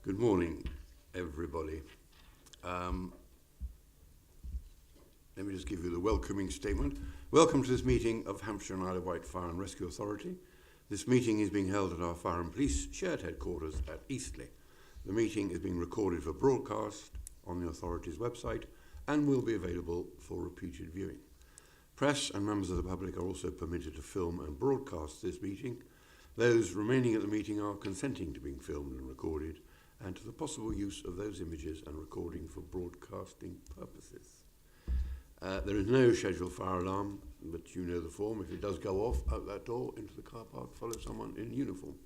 Good morning, everybody. Let me just give you the welcoming statement. Welcome to this meeting of Hampshire and Isle of Wight Fire and Rescue Authority. This meeting is being held at our Fire and Police shared headquarters at Eastleigh. The meeting is being recorded for broadcast on the authority's website and will be available for repeated viewing. Press and members of the public are also permitted to film and broadcast this meeting. Those remaining at the meeting are consenting to being filmed and recorded and to the possible use of those images and recording for broadcasting purposes. There is no scheduled fire alarm, but you know the form. If it does go off out that door into the car park, follow someone in uniform.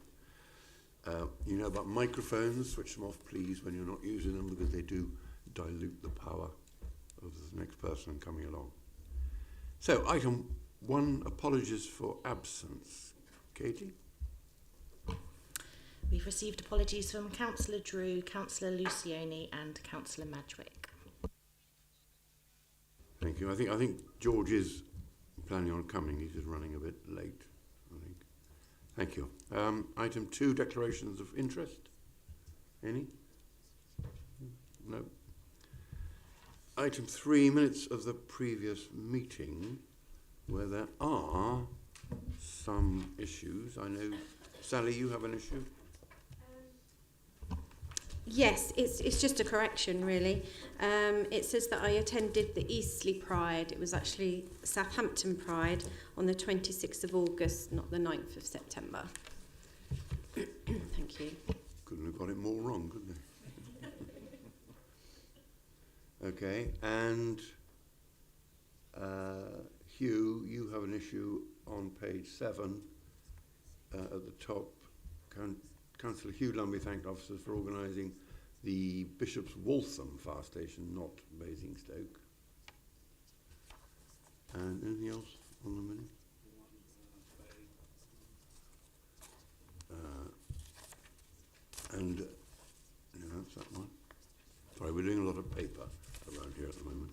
You know about microphones. Switch them off, please, when you're not using them, because they do dilute the power of the next person coming along. So, item 1, apologies for absence. Katie? We've received apologies from Councillor Drew, Councillor Lucioni and Councillor Madgwick. Thank you. I think George is planning on coming. He's just running a bit late, I think. Thank you. Item 2, declarations of interest. Any? No. Item 3, minutes of the previous meeting, where there are some issues. I know, Sally, you have an issue? Yes, it's just a correction, really. It says that I attended the Eastleigh Pride. It was actually Southampton Pride on the 26th of August, not the 9th of September. Thank you. Couldn't have got it more wrong, could they? Okay, and Hugh, you have an issue on page 7 at the top. Councillor Hugh Lumby thanked officers for organising the Bishop's Waltham fire station, not Basingstoke. And anything else on the minute? That's that one. Sorry, we're doing a lot of paper around here at the moment.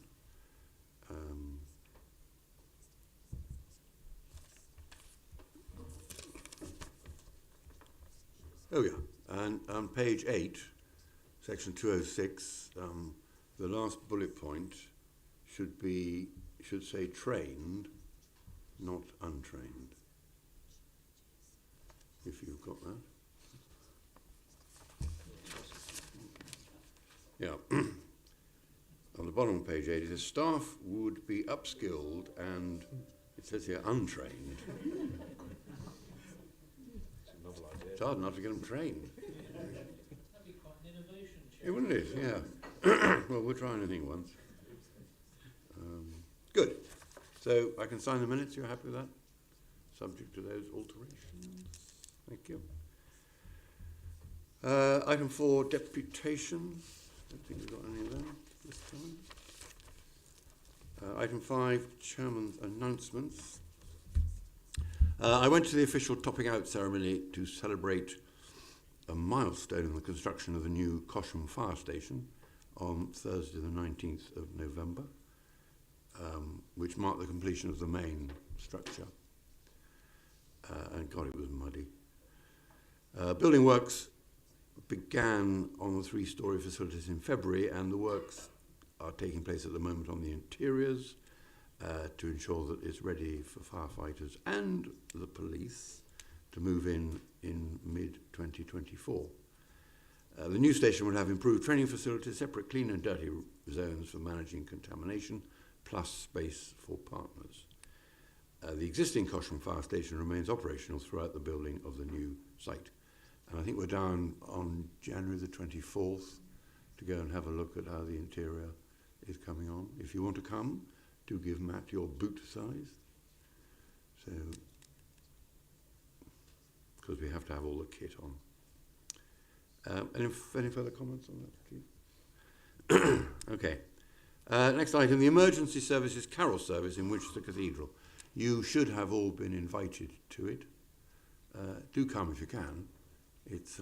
Oh yeah, and on page 8, section 206, the last bullet point should say trained, not untrained. If you've got that. Yeah. On the bottom of page 8, it says staff would be upskilled and it says here untrained. It's hard enough to get them trained. That'd be quite an innovation, Chair. It wouldn't it? Yeah. Well, we'll try anything once. Good. So I can sign the minutes. You're happy with that? Subject to those alterations. Thank you. Item 4, deputations. Don't think we've got any of them this time. Item 5, chairman's announcements. I went to the official topping out ceremony to celebrate a milestone in the construction of the new Cosham fire station on Thursday the 19th of November, which marked the completion of the main structure. And God, it was muddy. Building works began on the 3-storey facilities in February, and the works are taking place at the moment on the interiors, to ensure that it's ready for firefighters and the police to move in mid-2024. The new station will have improved training facilities, separate clean and dirty zones for managing contamination, plus space for partners. The existing Cosham fire station remains operational throughout the building of the new site. And I think we're down on January the 24th to go and have a look at how the interior is coming on. If you want to come, do give Matt your boot size. So, because we have to have all the kit on. Any further comments on that, Keith? Okay. Next item, the emergency services carol service in Winchester Cathedral. You should have all been invited to it. Do come if you can. It's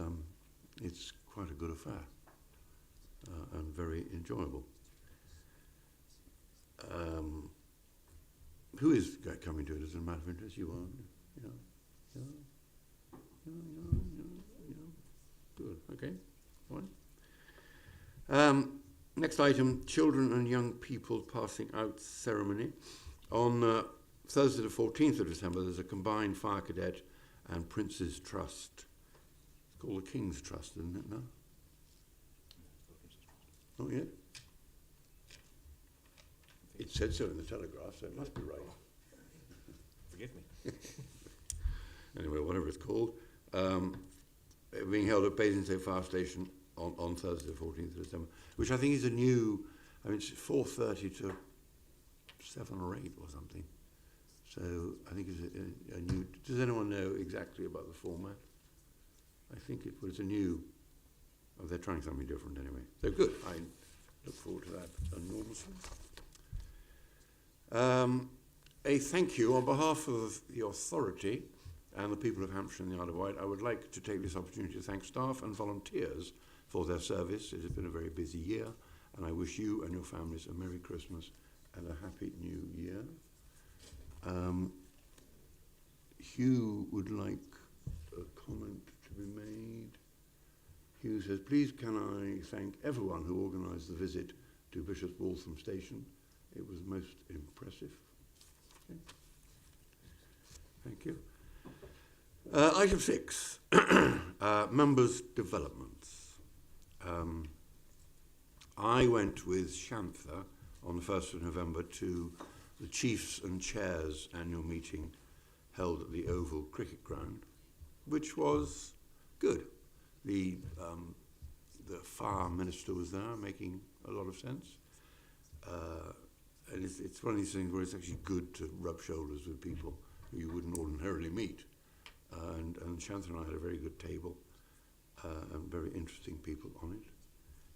quite a good affair and very enjoyable. Who is coming to it as a matter of interest? You are? Yeah. Good. Okay. Fine. Next item, children and young people passing out ceremony. On Thursday the 14th of December, there's a combined Fire Cadet and Prince's Trust. It's called the King's Trust, isn't it now? Not yet? It said so in the Telegraph, so it must be right. Forgive me. Anyway, whatever it's called. Being held at Basingstoke Fire Station on Thursday the 14th of December, which I think is a new, I mean, it's 4:30 to 7 or 8 or something. So I think it's a new, does anyone know exactly about the format? I think it was a new, they're trying something different anyway. So good, I look forward to that enormously. A thank you on behalf of the authority and the people of Hampshire and the Isle of Wight. I would like to take this opportunity to thank staff and volunteers for their service. It has been a very busy year, and I wish you and your families a Merry Christmas and a Happy New Year. Hugh would like a comment to be made. Hugh says, please can I thank everyone who organised the visit to Bishop's Waltham Station. It was most impressive. Okay. Thank you. Item 6, members' developments. I went with Shantha on the 1st of November to the Chiefs and Chairs annual meeting held at the Oval Cricket Ground, which was good. The Fire Minister was there, making a lot of sense. And it's one of these things where it's actually good to rub shoulders with people who you wouldn't ordinarily meet. And Shantha and I had a very good table and very interesting people on it.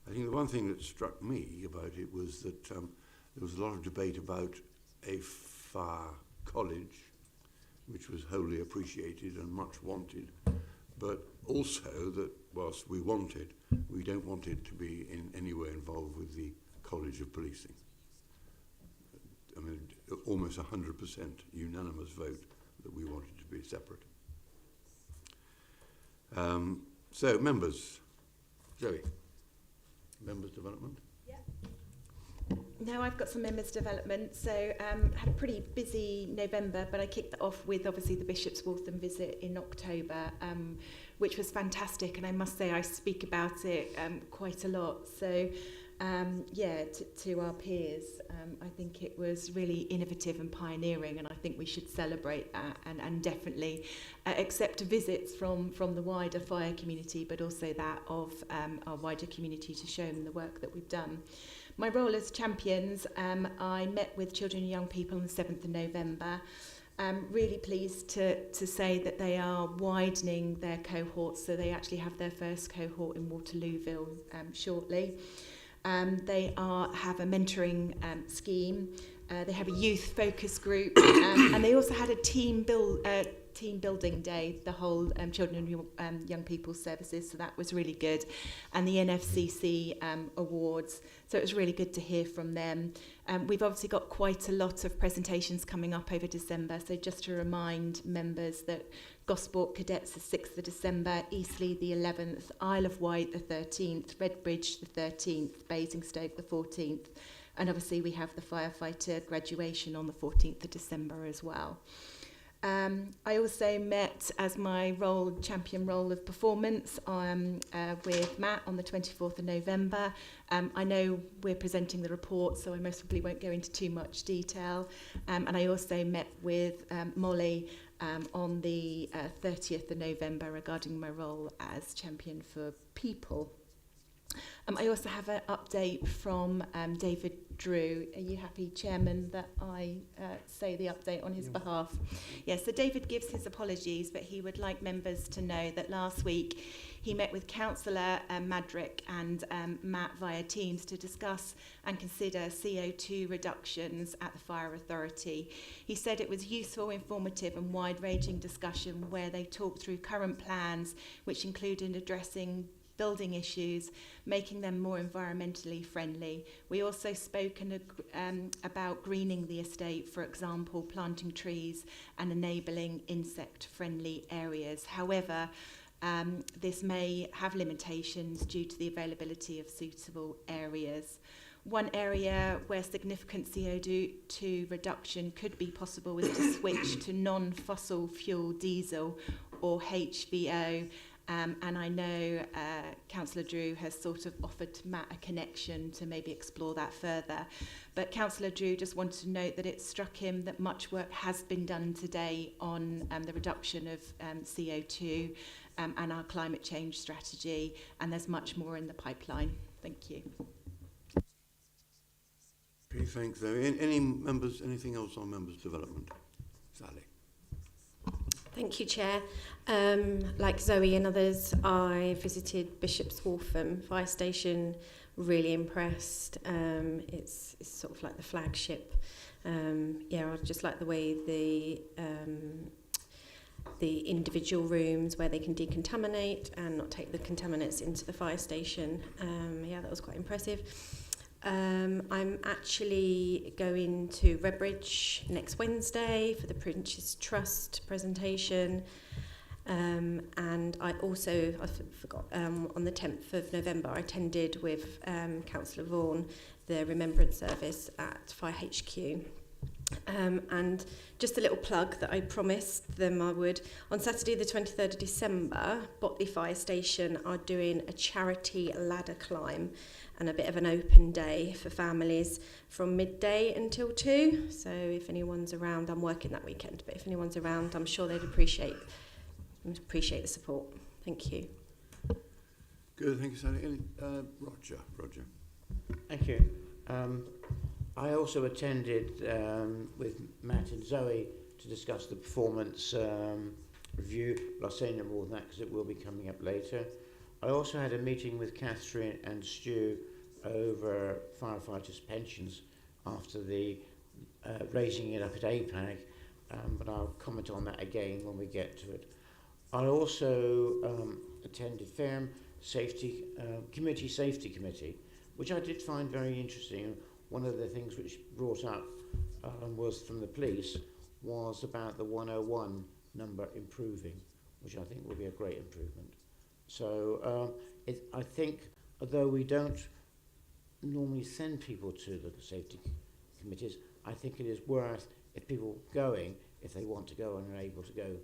I think the one thing that struck me about it was that there was a lot of debate about a fire college, which was wholly appreciated and much wanted, but also that whilst we want it, we don't want it to be in any way involved with the College of Policing. I mean, almost 100% unanimous vote that we wanted to be separate. So, members. Zoe, members' development? No, I've got some members' development. So had a pretty busy November, but I kicked that off with obviously the Bishop's Waltham visit in October, which was fantastic. And I must say I speak about it quite a lot. So to our peers, I think it was really innovative and pioneering, and I think we should celebrate that and definitely accept visits from the wider fire community, but also that of our wider community to show them the work that we've done. My role as champions, I met with children and young people on the 7th of November. Really pleased to say that they are widening their cohorts, so they actually have their first cohort in Waterlooville shortly. They have a mentoring scheme. They have a youth focus group, and they also had a team building day, the whole children and young people services, so that was really good, and the NFCC awards, so it was really good to hear from them. We've obviously got quite a lot of presentations coming up over December, so just to remind members that Gosport Cadets the 6th of December, Eastleigh the 11th, Isle of Wight the 13th, Redbridge the 13th, Basingstoke the 14th, and obviously we have the firefighter graduation on the 14th of December as well. I also met as my champion role of performance with Matt on the 24th of November. I know we're presenting the report, so I most probably won't go into too much detail. And I also met with Molly on the 30th of November regarding my role as champion for people. I also have an update from David Drew. Are you happy, Chairman, that I say the update on his behalf? Yes, so David gives his apologies, but he would like members to know that last week he met with Councillor Madrick and Matt via Teams to discuss and consider CO2 reductions at the Fire Authority. He said it was useful, informative and wide-ranging discussion where they talked through current plans, which included addressing building issues, making them more environmentally friendly. We also spoke about greening the estate, for example, planting trees and enabling insect-friendly areas. However, this may have limitations due to the availability of suitable areas. One area where significant CO2 reduction could be possible is to switch to non-fossil fuel diesel or HVO. And I know Councillor Drew has sort of offered to Matt a connection to maybe explore that further. But Councillor Drew just wanted to note that it struck him that much work has been done today on the reduction of CO2 and our climate change strategy, and there's much more in the pipeline. Thank you. Okay, thanks. Any members, anything else on members' development? Sally. Thank you, Chair. Like Zoe and others, I visited Bishop's Waltham Fire Station, really impressed. It's sort of like the flagship. I just like the way the individual rooms where they can decontaminate and not take the contaminants into the fire station. That was quite impressive. I'm actually going to Redbridge next Wednesday for the Prince's Trust presentation. And I also, forgot, on the 10th of November, I attended with Councillor Vaughan the Remembrance Service at Fire HQ. And just a little plug that I promised them I would. On Saturday the 23rd of December, Botley Fire Station are doing a charity ladder climb and a bit of an open day for families from midday until 2. So if anyone's around, I'm working that weekend, but if anyone's around, I'm sure they'd appreciate the support. Thank you. Good, thank you, Sally. Roger. Thank you. I also attended with Matt and Zoe to discuss the performance review, but I'll say no more than that because it will be coming up later. I also had a meeting with Catherine and Stu over firefighters' pensions after the raising it up at APAC, but I'll comment on that again when we get to it. I also attended Firm Safety Community Safety Committee, which I did find very interesting. One of the things which brought up was from the police was about the 101 number improving, which I think will be a great improvement. So I think, although we don't normally send people to the safety committees, I think it is worth if people going, if they want to go and are able to go,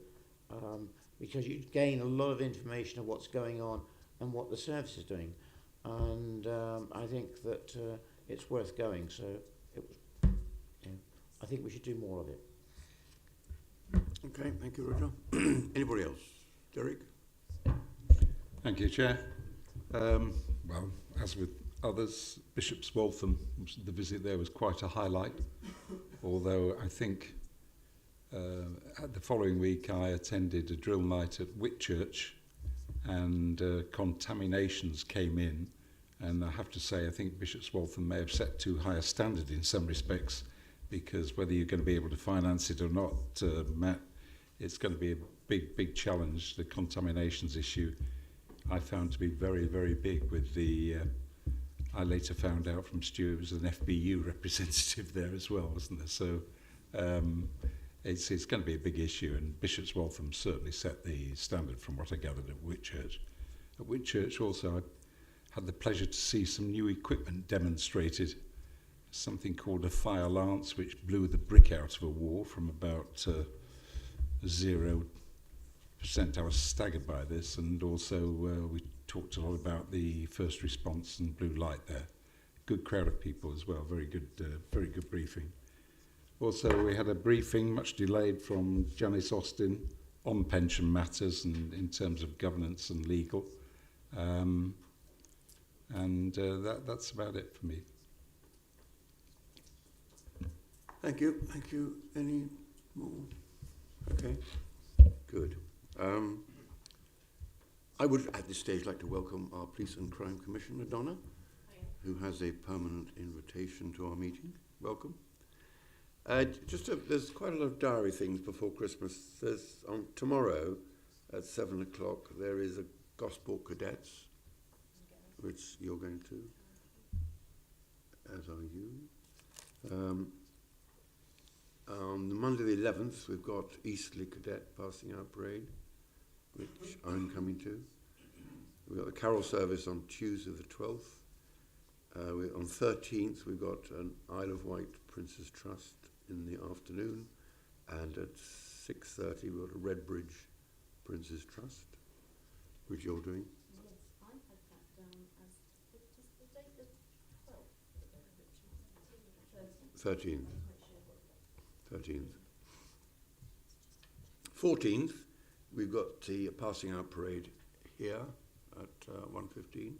because you gain a lot of information of what's going on and what the service is doing. And I think that it's worth going, so I think we should do more of it. Okay, thank you, Roger. Anybody else? Derek? Thank you, Chair. Well, as with others, Bishop's Waltham, the visit there was quite a highlight, although I think the following week I attended a drill night at Whitchurch, and contaminations came in, and I have to say I think Bishop's Waltham may have set too high a standard in some respects, because whether you're going to be able to finance it or not, Matt, it's going to be a big challenge. The contaminations issue I found to be very, very big with the, I later found out from Stu, it was an FBU representative there as well, wasn't there? So it's going to be a big issue, and Bishop's Waltham certainly set the standard from what I gathered at Whitchurch. At Whitchurch also I had the pleasure to see some new equipment demonstrated, something called a fire lance, which blew the brick out of a wall from about 0%. I was staggered by this, and also we talked a lot about the first response and blue light there. Good crowd of people as well, very good briefing. Also, we had a briefing, much delayed, from Janice Austin on pension matters and in terms of governance and legal. That's about it for me. Thank you. Any more? Okay, good. I would at this stage like to welcome our Police and Crime Commissioner, Donna, who has a permanent invitation to our meeting. Welcome. There's quite a lot of diary things before Christmas. There's on tomorrow at 7 o'clock there is a Gosport Cadets, which you're going to, as are you. On the Monday the 11th, we've got Eastleigh Cadet passing out parade. which I'm coming to. We've got the carol service on Tuesday the 12th. On 13th, we've got an Isle of Wight Prince's Trust in the afternoon, and at 6:30 we've got a Redbridge Prince's Trust, which you're doing. Yes, I had that down as the date of 12th. 13th. 14th, we've got the passing out parade here at 1:15.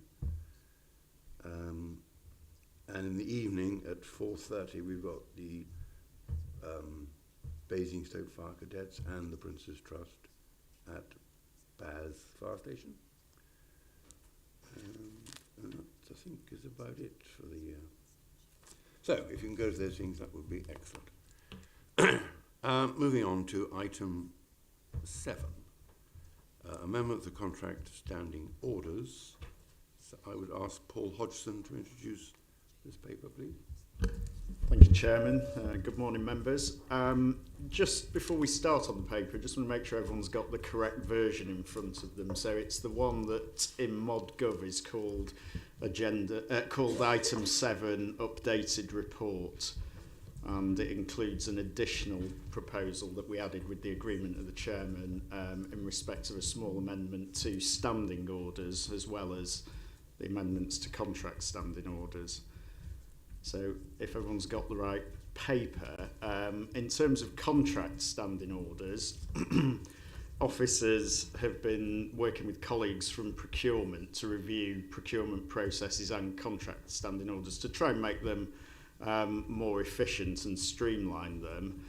And in the evening at 4:30, we've got the Basingstoke Fire Cadets and the Prince's Trust at Bath Fire Station. And that, I think, is about it for the year. So, if you can go to those things, that would be excellent. Moving on to item 7, amendment of the contract standing orders. So I would ask Paul Hodgson to introduce this paper, please. Thank you, Chairman. Good morning, members. Just before we start on the paper, I just want to make sure everyone's got the correct version in front of them. So it's the one that in ModGov is called called Item 7, Updated Report. And it includes an additional proposal that we added with the agreement of the Chairman in respect of a small amendment to standing orders, as well as the amendments to contract standing orders. So if everyone's got the right paper, in terms of contract standing orders, officers have been working with colleagues from procurement to review procurement processes and contract standing orders to try and make them more efficient and streamline them.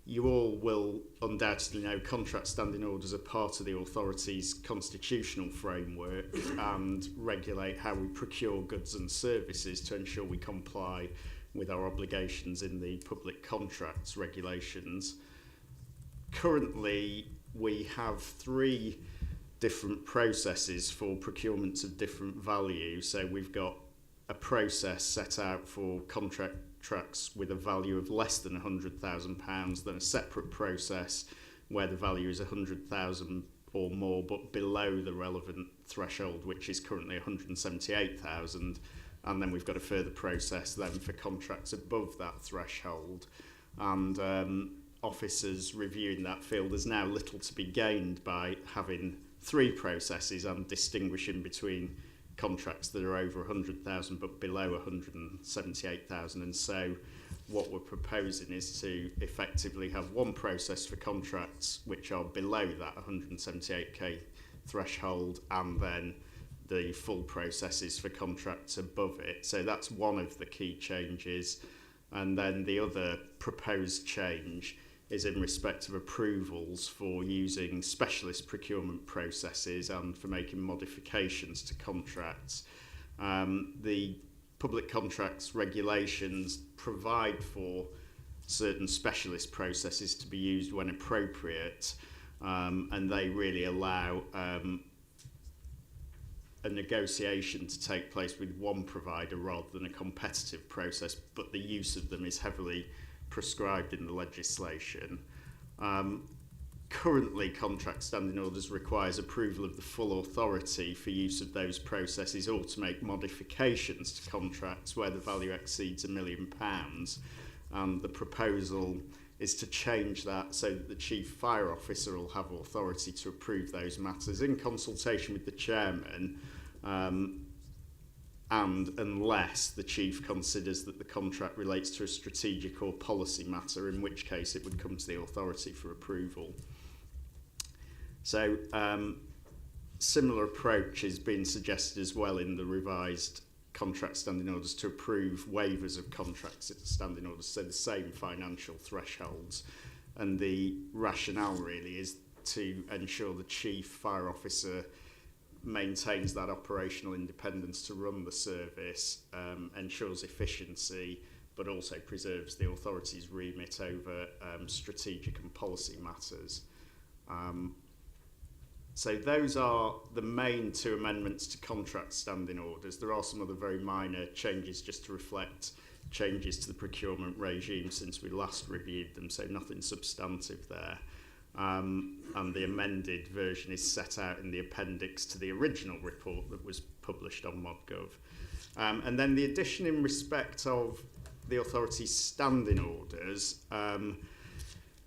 You all will undoubtedly know contract standing orders are part of the authority's constitutional framework and regulate how we procure goods and services to ensure we comply with our obligations in the public contracts regulations. Currently, we have 3 different processes for procurements of different value. So we've got a process set out for contracts with a value of less than £100,000, then a separate process where the value is £100,000 or more, but below the relevant threshold, which is currently £178,000. And then we've got a further process then for contracts above that threshold. And officers reviewing that feel there's now little to be gained by having 3 processes and distinguishing between contracts that are over 100,000 but below 178,000, and so what we're proposing is to effectively have one process for contracts which are below that 178k threshold, and then the full processes for contracts above it. So that's one of the key changes. And then the other proposed change is in respect of approvals for using specialist procurement processes and for making modifications to contracts. The public contracts regulations provide for certain specialist processes to be used when appropriate, and they really allow a negotiation to take place with one provider rather than a competitive process, but the use of them is heavily prescribed in the legislation. Currently, contract standing orders requires approval of the full authority for use of those processes or to make modifications to contracts where the value exceeds £1 million. And the proposal is to change that so that the Chief Fire Officer will have authority to approve those matters in consultation with the Chairman, and unless the Chief considers that the contract relates to a strategic or policy matter, in which case it would come to the authority for approval. So similar approach is being suggested as well in the revised contract standing orders to approve waivers of contracts standing orders, so the same financial thresholds. And the rationale really is to ensure the Chief Fire Officer maintains that operational independence to run the service, ensures efficiency, but also preserves the authority's remit over strategic and policy matters. So those are the main 2 amendments to contract standing orders. There are some other very minor changes just to reflect changes to the procurement regime since we last reviewed them, so nothing substantive there. and the amended version is set out in the appendix to the original report that was published on ModGov. And then the addition in respect of the authority's standing orders.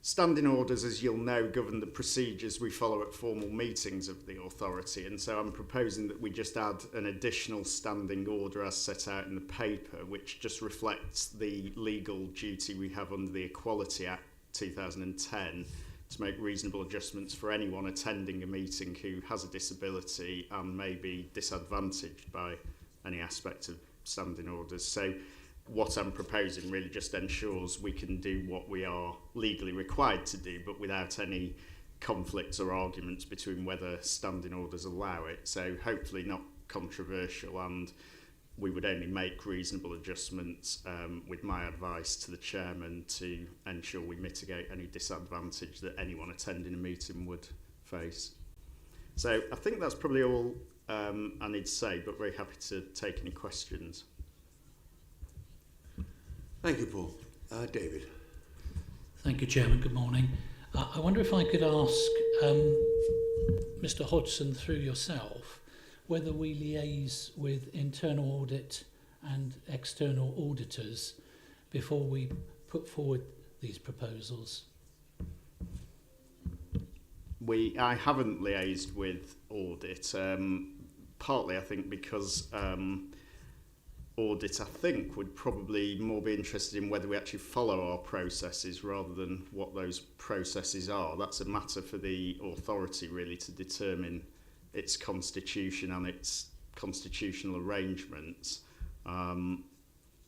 Standing orders, as you'll know, govern the procedures we follow at formal meetings of the authority, and so I'm proposing that we just add an additional standing order as set out in the paper, which just reflects the legal duty we have under the Equality Act 2010 to make reasonable adjustments for anyone attending a meeting who has a disability and may be disadvantaged by any aspect of standing orders. So what I'm proposing really just ensures we can do what we are legally required to do, but without any conflicts or arguments between whether standing orders allow it. So hopefully not controversial, and we would only make reasonable adjustments with my advice to the chairman to ensure we mitigate any disadvantage that anyone attending a meeting would face. So I think that's probably all I need to say, but very happy to take any questions. Thank you, Paul. David. Thank you, Chairman. Good morning. I wonder if I could ask Mr. Hodgson, through yourself, whether we liaise with internal audit and external auditors before we put forward these proposals. I haven't liaised with audit, partly I think because audit, I think, would probably more be interested in whether we actually follow our processes rather than what those processes are. That's a matter for the authority really to determine its constitution and its constitutional arrangements.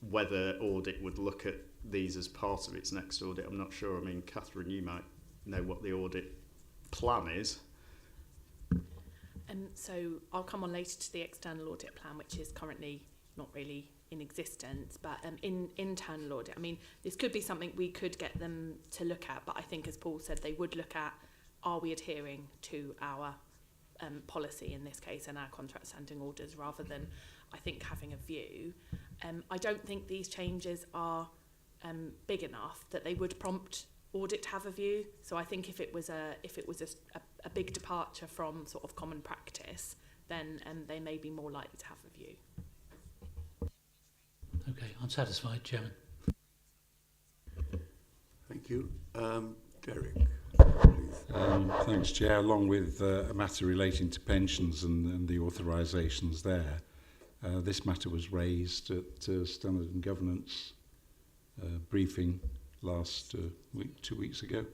Whether audit would look at these as part of its next audit, I'm not sure. I mean, Catherine, you might know what the audit plan is. So I'll come on later to the external audit plan, which is currently not really in existence, but in internal audit, I mean, this could be something we could get them to look at, but I think, as Paul said, they would look at, are we adhering to our policy in this case and our contract standing orders, rather than, I think, having a view. I don't think these changes are big enough that they would prompt audit to have a view. So I think if it was a big departure from sort of common practice, then they may be more likely to have a view. Okay, I'm satisfied, Chairman. Thank you. Derek, please. Thanks, Chair. Along with a matter relating to pensions and the authorisations there, this matter was raised at Standard and Governance briefing last week, 2 weeks ago.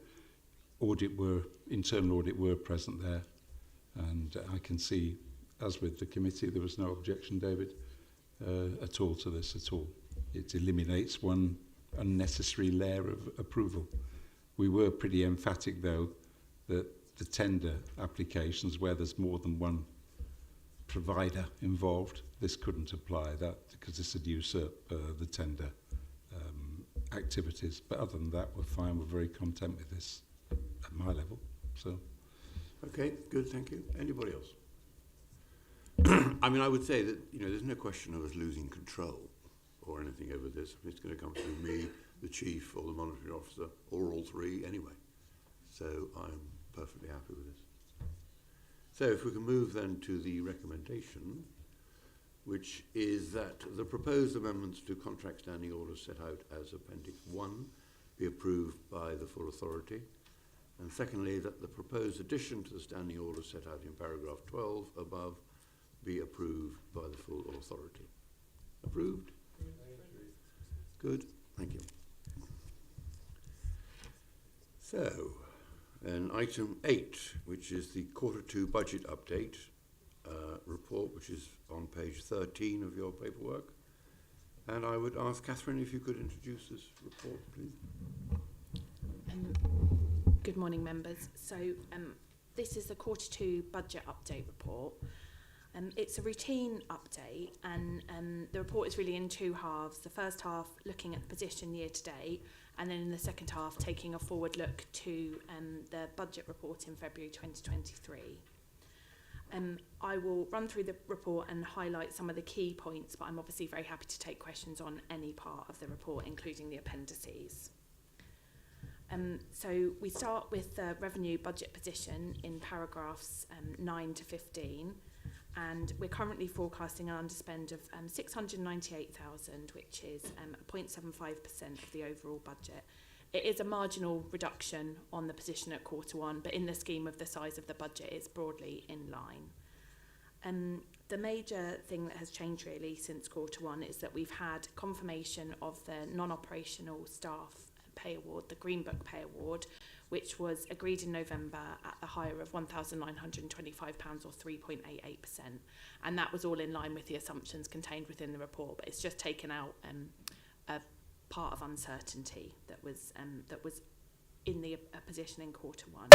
Internal audit were present there, and I can see, as with the committee, there was no objection, David, at all to this at all. It eliminates one unnecessary layer of approval. We were pretty emphatic, though, that the tender applications where there's more than one provider involved, this couldn't apply that because this would usurp the tender activities. But other than that, we're fine. We're very content with this at my level. So, okay, good. Thank you. Anybody else? I mean, I would say that, there's no question of us losing control or anything over this. It's going to come through me, the chief, or the monitoring officer, or all three anyway. So I'm perfectly happy with this. So if we can move then to the recommendation, which is that the proposed amendments to contract standing orders set out as Appendix 1 be approved by the full authority. And secondly, that the proposed addition to the standing orders set out in paragraph 12 above be approved by the full authority. Approved? Good, thank you. So, and item 8, which is the Q2 budget update report, which is on page 13 of your paperwork. And I would ask Catherine if you could introduce this report, please. Good morning, members. So this is the Q2 budget update report. It's a routine update, and the report is really in two halves. The first half looking at the position year to date, and then in the second half taking a forward look to the budget report in February 2023. I will run through the report and highlight some of the key points, but I'm obviously very happy to take questions on any part of the report, including the appendices. So we start with the revenue budget position in paragraphs 9 to 15, and we're currently forecasting an underspend of 698,000, which is 0.75% of the overall budget. It is a marginal reduction on the position at Q1, but in the scheme of the size of the budget, it's broadly in line. The major thing that has changed really since Q1 is that we've had confirmation of the non-operational staff pay award, the Green Book pay award, which was agreed in November at the hire of £1,925 or 3.88%. And that was all in line with the assumptions contained within the report, but it's just taken out a part of uncertainty that was in the position in Q1.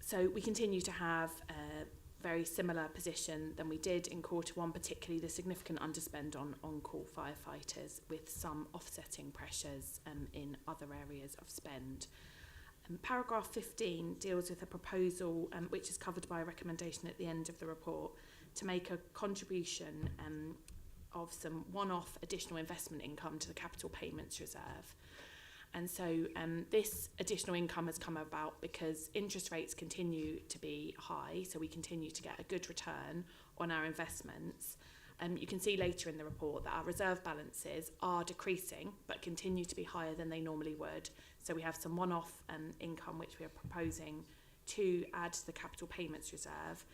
So we continue to have a very similar position than we did in Q1, particularly the significant underspend on on-call firefighters, with some offsetting pressures in other areas of spend. Paragraph 15 deals with a proposal which is covered by a recommendation at the end of the report to make a contribution of some one-off additional investment income to the capital payments reserve. And so this additional income has come about because interest rates continue to be high, so we continue to get a good return on our investments. You can see later in the report that our reserve balances are decreasing but continue to be higher than they normally would. So we have some one-off income which we are proposing to add to the capital payments reserve.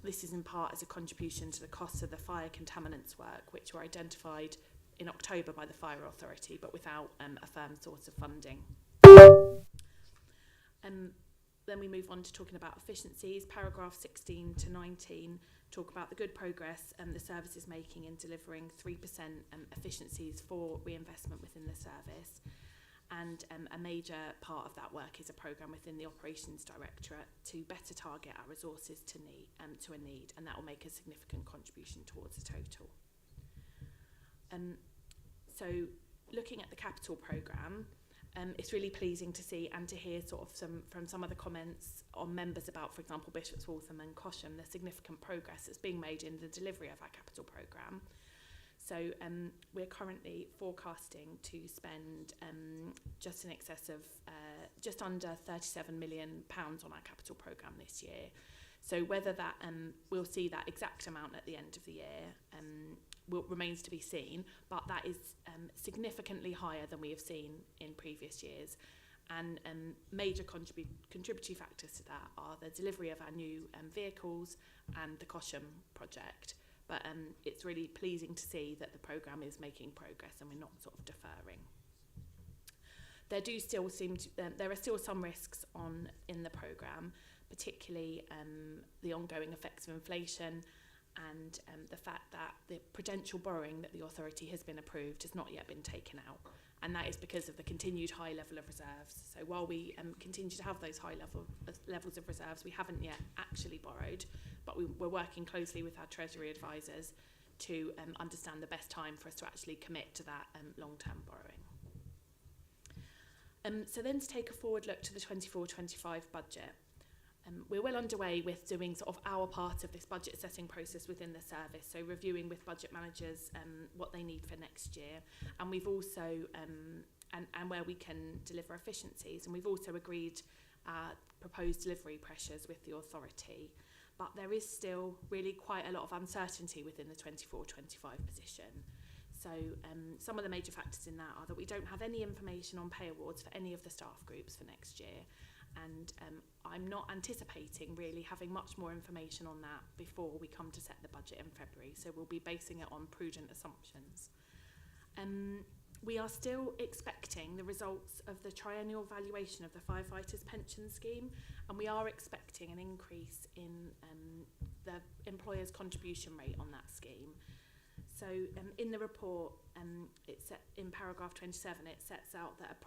This is in part as a contribution to the costs of the fire contaminants work, which were identified in October by the Fire Authority, but without a firm source of funding. Then we move on to talking about efficiencies. Paragraph 16 to 19 talk about the good progress the service is making in delivering 3% efficiencies for reinvestment within the service. And a major part of that work is a programme within the Operations Directorate to better target our resources to a need, and that will make a significant contribution towards the total. So looking at the capital programme, it's really pleasing to see and to hear sort of some of the comments on members about, for example, Bishop's Waltham and Cosham, the significant progress that's being made in the delivery of our capital programme. So we're currently forecasting to spend just in excess of just under £37 million on our capital programme this year. So whether that we'll see that exact amount at the end of the year remains to be seen, but that is significantly higher than we have seen in previous years. And major contributory factors to that are the delivery of our new vehicles and the Cosham project. But it's really pleasing to see that the programme is making progress and we're not sort of deferring. There are still some risks in the programme, particularly the ongoing effects of inflation and the fact that the prudential borrowing that the authority has been approved has not yet been taken out. And that is because of the continued high level of reserves. So while we continue to have those high levels of reserves, we haven't yet actually borrowed, but we're working closely with our Treasury advisors to understand the best time for us to actually commit to that long-term borrowing. So then to take a forward look to the 24-25 budget. We're well underway with doing sort of our part of this budget setting process within the service, so reviewing with budget managers what they need for next year, and we've also and where we can deliver efficiencies, and we've also agreed proposed delivery pressures with the authority. But there is still really quite a lot of uncertainty within the 24-25 position. So some of the major factors in that are that we don't have any information on pay awards for any of the staff groups for next year. And I'm not anticipating really having much more information on that before we come to set the budget in February. So we'll be basing it on prudent assumptions. We are still expecting the results of the triennial valuation of the firefighters' pension scheme, and we are expecting an increase in the employer's contribution rate on that scheme. So in the report, it's in paragraph 27, it sets out that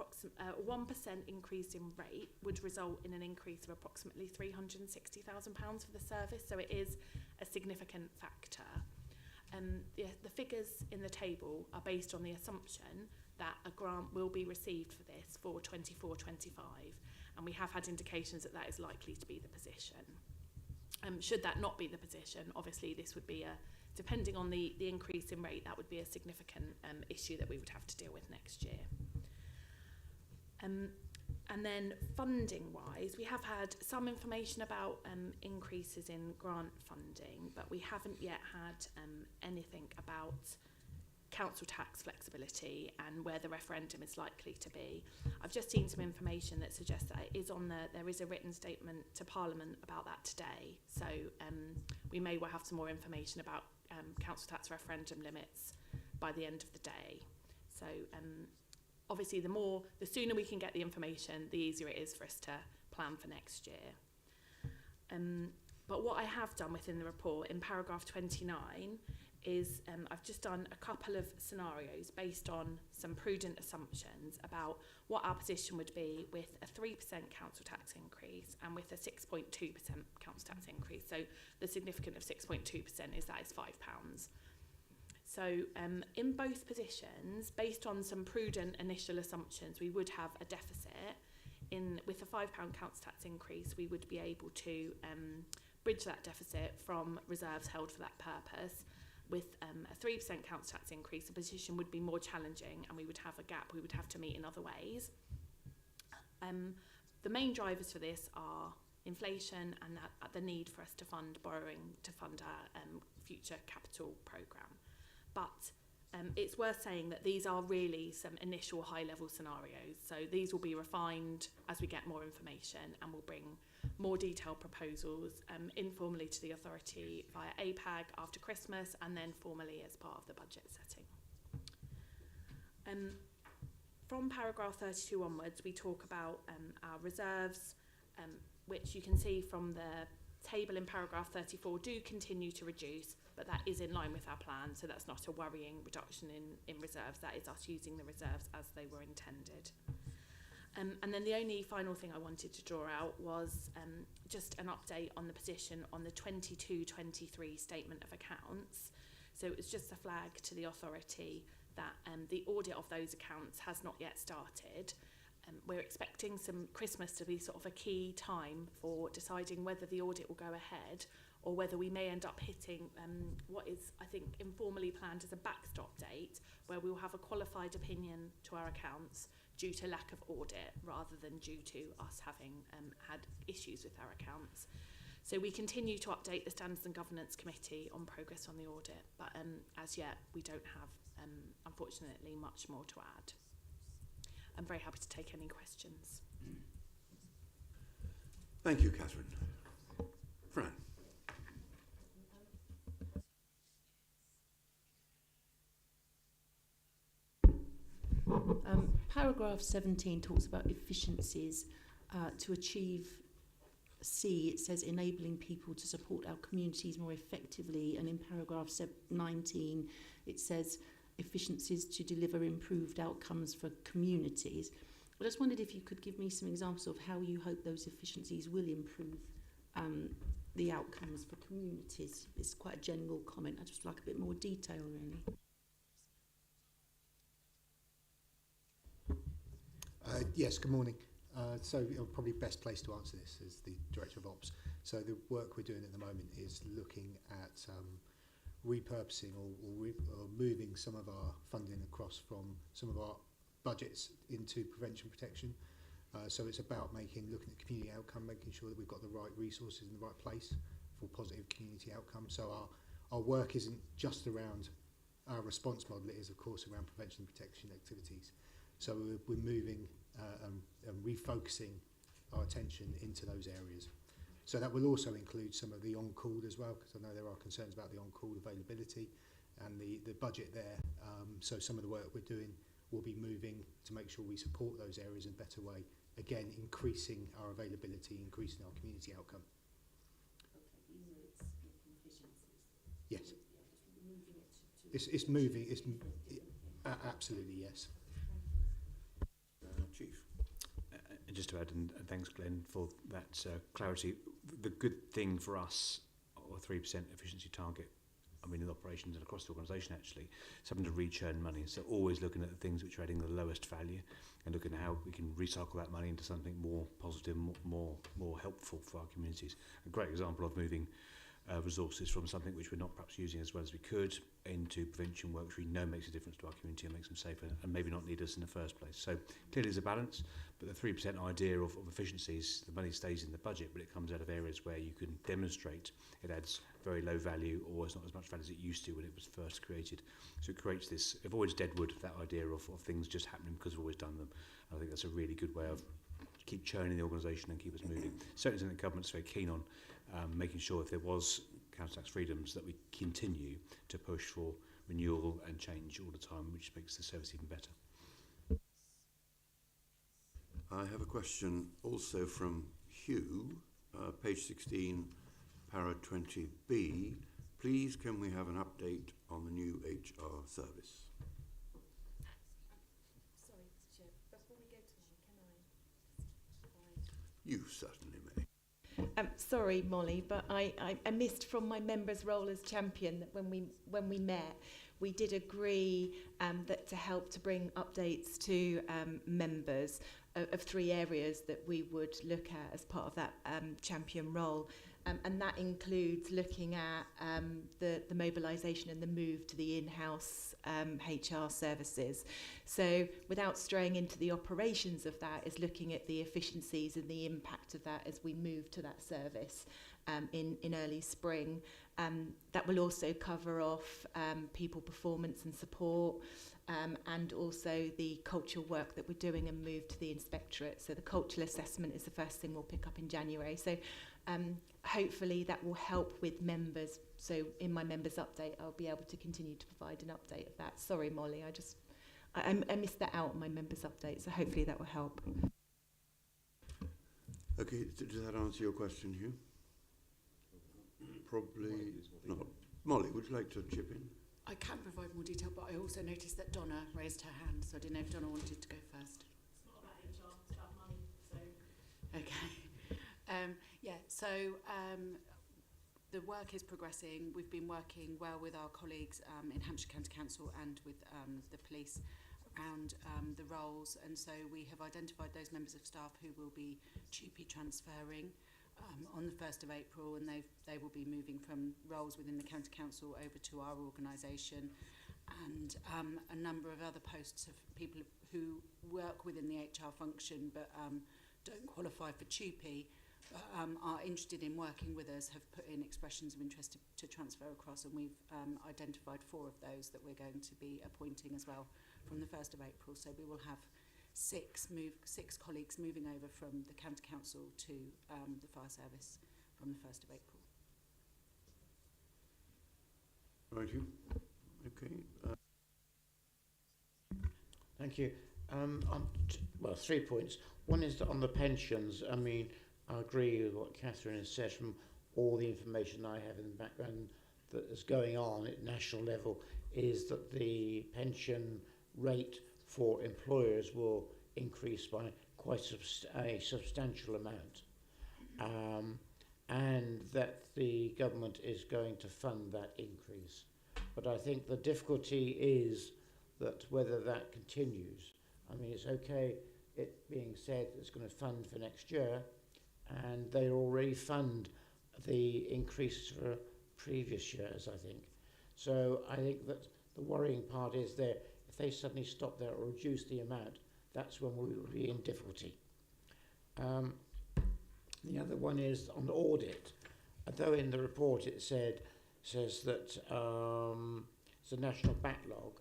a 1% increase in rate would result in an increase of approximately £360,000 for the service. So it is a significant factor. The figures in the table are based on the assumption that a grant will be received for this for 24-25, and we have had indications that that is likely to be the position. Should that not be the position, obviously this would be depending on the increase in rate, that would be a significant issue that we would have to deal with next year. And then funding-wise, we have had some information about increases in grant funding, but we haven't yet had anything about council tax flexibility and where the referendum is likely to be. I've just seen some information that suggests that it is there is a written statement to Parliament about that today. So we may well have some more information about council tax referendum limits by the end of the day. So obviously the sooner we can get the information, the easier it is for us to plan for next year. But what I have done within the report in paragraph 29 is I've just done a couple of scenarios based on some prudent assumptions about what our position would be with a 3% council tax increase and with a 6.2% council tax increase. So the significance of 6.2% is that is £5. So in both positions, based on some prudent initial assumptions, we would have a deficit. With a £5 council tax increase, we would be able to bridge that deficit from reserves held for that purpose. With a 3% council tax increase, the position would be more challenging and we would have a gap we would have to meet in other ways. The main drivers for this are inflation and the need for us to fund borrowing to fund our future capital programme. But it's worth saying that these are really some initial high-level scenarios. So these will be refined as we get more information and we'll bring more detailed proposals informally to the authority via APAG after Christmas and then formally as part of the budget setting. From paragraph 32 onwards, we talk about our reserves, which you can see from the table in paragraph 34 do continue to reduce, but that is in line with our plan, so that's not a worrying reduction in reserves. That is us using the reserves as they were intended. And then the only final thing I wanted to draw out was just an update on the position on the 22-23 statement of accounts. So it was just a flag to the authority that the audit of those accounts has not yet started. We're expecting some Christmas to be sort of a key time for deciding whether the audit will go ahead or whether we may end up hitting what is, I think, informally planned as a backstop date where we will have a qualified opinion to our accounts due to lack of audit rather than due to us having had issues with our accounts. So we continue to update the Standards and Governance Committee on progress on the audit, but as yet we don't have, unfortunately, much more to add. I'm very happy to take any questions. Thank you, Catherine. Fran. Paragraph 17 talks about efficiencies to achieve C. It says enabling people to support our communities more effectively, and in paragraph 19 it says efficiencies to deliver improved outcomes for communities. I just wondered if you could give me some examples of how you hope those efficiencies will improve the outcomes for communities. It's quite a general comment. I'd just like a bit more detail, really. Yes, good morning. So probably best place to answer this is the Director of Ops. So the work we're doing at the moment is looking at repurposing or moving some of our funding across from some of our budgets into prevention protection. So it's about looking at community outcome, making sure that we've got the right resources in the right place for positive community outcomes. So our work isn't just around our response model, it is of course around prevention and protection activities. So we're moving and refocusing our attention into those areas. So that will also include some of the on-call as well, because I know there are concerns about the on-call availability and the budget there. So some of the work we're doing will be moving to make sure we support those areas in a better way. Again, increasing our availability, increasing our community outcome. Okay, even though it's efficiencies. Yes. Moving it to It's moving. Absolutely, yes. Chief. Just to add, and thanks Glenn for that clarity, the good thing for us, or 3% efficiency target, I mean in operations and across the organisation actually, something to re-churn money, so always looking at the things which are adding the lowest value and looking at how we can recycle that money into something more positive, more helpful for our communities. A great example of moving resources from something which we're not perhaps using as well as we could into prevention work which we know makes a difference to our community and makes them safer and maybe not need us in the first place. So clearly there's a balance, but the 3% idea of efficiencies, the money stays in the budget, but it comes out of areas where you can demonstrate it adds very low value or it's not as much value as it used to when it was first created. So it creates this, avoids deadwood, that idea of things just happening because we've always done them. And I think that's a really good way of keep churning the organisation and keep us moving. Certainly something the government's very keen on, making sure if there was council tax freedoms that we continue to push for renewal and change all the time, which makes the service even better. I have a question also from Hugh, page 16, para 20b. Please, can we have an update on the new HR service? Sorry, Chair, before we go to one, can I? You certainly may. Sorry, Molly, but I missed from my member's role as champion that when we met, we did agree that to help to bring updates to members of 3 areas that we would look at as part of that champion role. And that includes looking at the mobilisation and the move to the in-house HR services. So without straying into the operations of that, is looking at the efficiencies and the impact of that as we move to that service in early spring. That will also cover off people performance and support, and also the cultural work that we're doing and move to the inspectorate. So the cultural assessment is the first thing we'll pick up in January. So hopefully that will help with members. So in my members update, I'll be able to continue to provide an update of that. Sorry, Molly, I missed that out in my members update. So hopefully that will help. Okay, does that answer your question, Hugh? Probably not. Molly, would you like to chip in? I can provide more detail, but I also noticed that Donna raised her hand, so I didn't know if Donna wanted to go first. It's not about HR, it's about money, so... Okay. The work is progressing. We've been working well with our colleagues in Hampshire County Council and with the police around the roles, and so we have identified those members of staff who will be TUPE transferring on the 1st of April, and they will be moving from roles within the County Council over to our organisation, and a number of other posts of people who work within the HR function but don't qualify for TUPE, are interested in working with us, have put in expressions of interest to transfer across, and we've identified 4 of those that we're going to be appointing as well from the 1st of April. So we will have 6 colleagues moving over from the County Council to the fire service from the 1st of April. Right, Hugh. Okay. Thank you. Well, 3 points. One is that on the pensions, I mean, I agree with what Catherine has said from all the information I have in the background that is going on at national level, is that the pension rate for employers will increase by quite a substantial amount, and that the government is going to fund that increase. But I think the difficulty is that whether that continues. I mean, it's okay it being said it's going to fund for next year, and they already fund the increase for previous years, I think. So I think that the worrying part is there, if they suddenly stop there or reduce the amount, that's when we will be in difficulty. The other one is on the audit. Although in the report it says that it's a national backlog,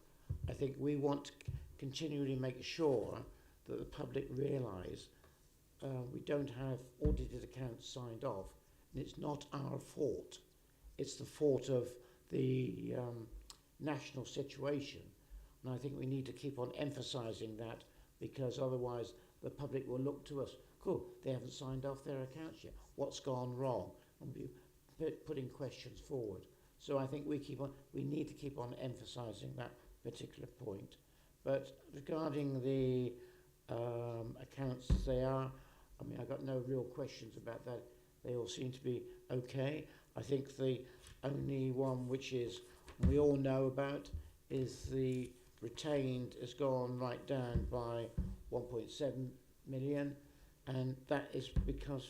I think we want to continually make sure that the public realise we don't have audited accounts signed off, and it's not our fault. It's the fault of the national situation, and I think we need to keep on emphasising that, because otherwise the public will look to us. Cool, they haven't signed off their accounts yet. What's gone wrong? And be putting questions forward. So I think we need to keep on emphasising that particular point. But regarding the accounts as they are, I mean, I've got no real questions about that. They all seem to be okay. I think the only one which is we all know about is the retained has gone right down by 1.7 million, and that is because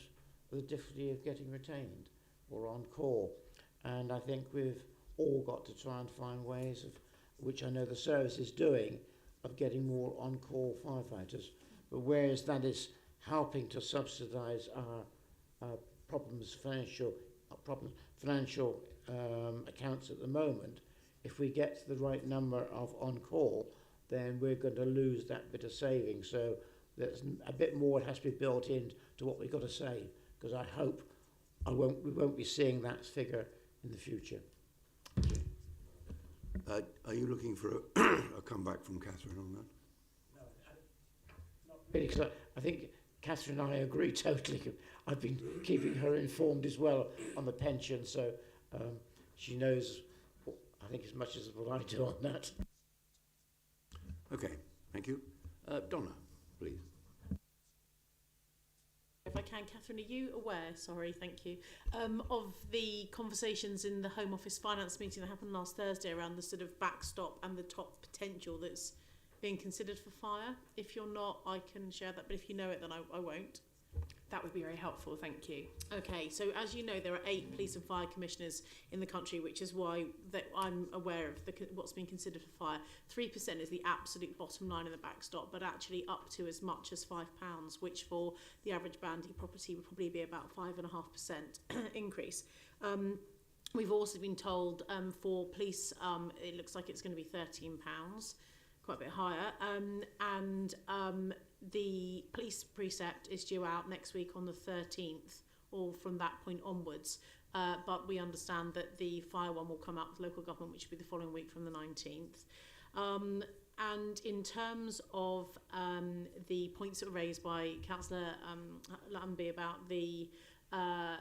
of the difficulty of getting retained or on call. and I think we've all got to try and find ways of, which I know the service is doing, of getting more on-call firefighters. But whereas that is helping to subsidise our financial accounts at the moment, if we get to the right number of on-call, then we're going to lose that bit of savings. So there's a bit more that has to be built in to what we've got to say, because I hope we won't be seeing that figure in the future. Are you looking for a comeback from Catherine on that? Because I think Catherine and I agree totally. I've been keeping her informed as well on the pension, so she knows, I think, as much as what I do on that. Okay, thank you. Donna, please. If I can, Catherine, are you aware, sorry, thank you, of the conversations in the Home Office Finance meeting that happened last Thursday around the sort of backstop and the top potential that's being considered for fire? If you're not, I can share that, but if you know it, then I won't. That would be very helpful, thank you. Okay, so as you know, there are 8 police and fire commissioners in the country, which is why I'm aware of what's being considered for fire. 3% is the absolute bottom line in the backstop, but actually up to as much as £5, which for the average banding property would probably be about 5.5% increase. We've also been told for police, it looks like it's going to be £13, quite a bit higher, and the police precept is due out next week on the 13th, or from that point onwards, but we understand that the fire one will come out with local government, which will be the following week from the 19th. And in terms of the points that were raised by Councillor Lambie about the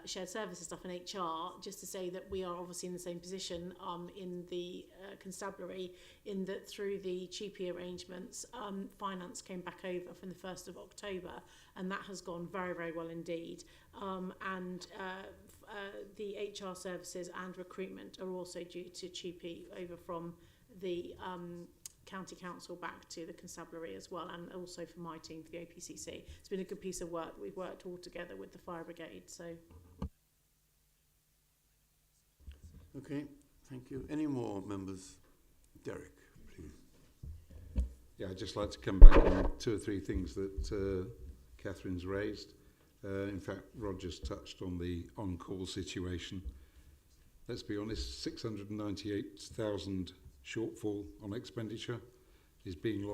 shared services stuff in HR, just to say that we are obviously in the same position in the constabulary, in that through the GP arrangements, finance came back over from the 1st of October, and that has gone very, very well indeed. And the HR services and recruitment are also due to GP over from the County Council back to the constabulary as well, and also for my team for the OPCC. It's been a good piece of work. We've worked all together with the fire brigade. So. Okay, thank you. Any more members? Derek, please. Yeah, I'd just like to come back on 2 or 3 things that Catherine's raised. In fact, Roger's touched on the on-call situation. Let's be honest, 698,000 shortfall on expenditure is being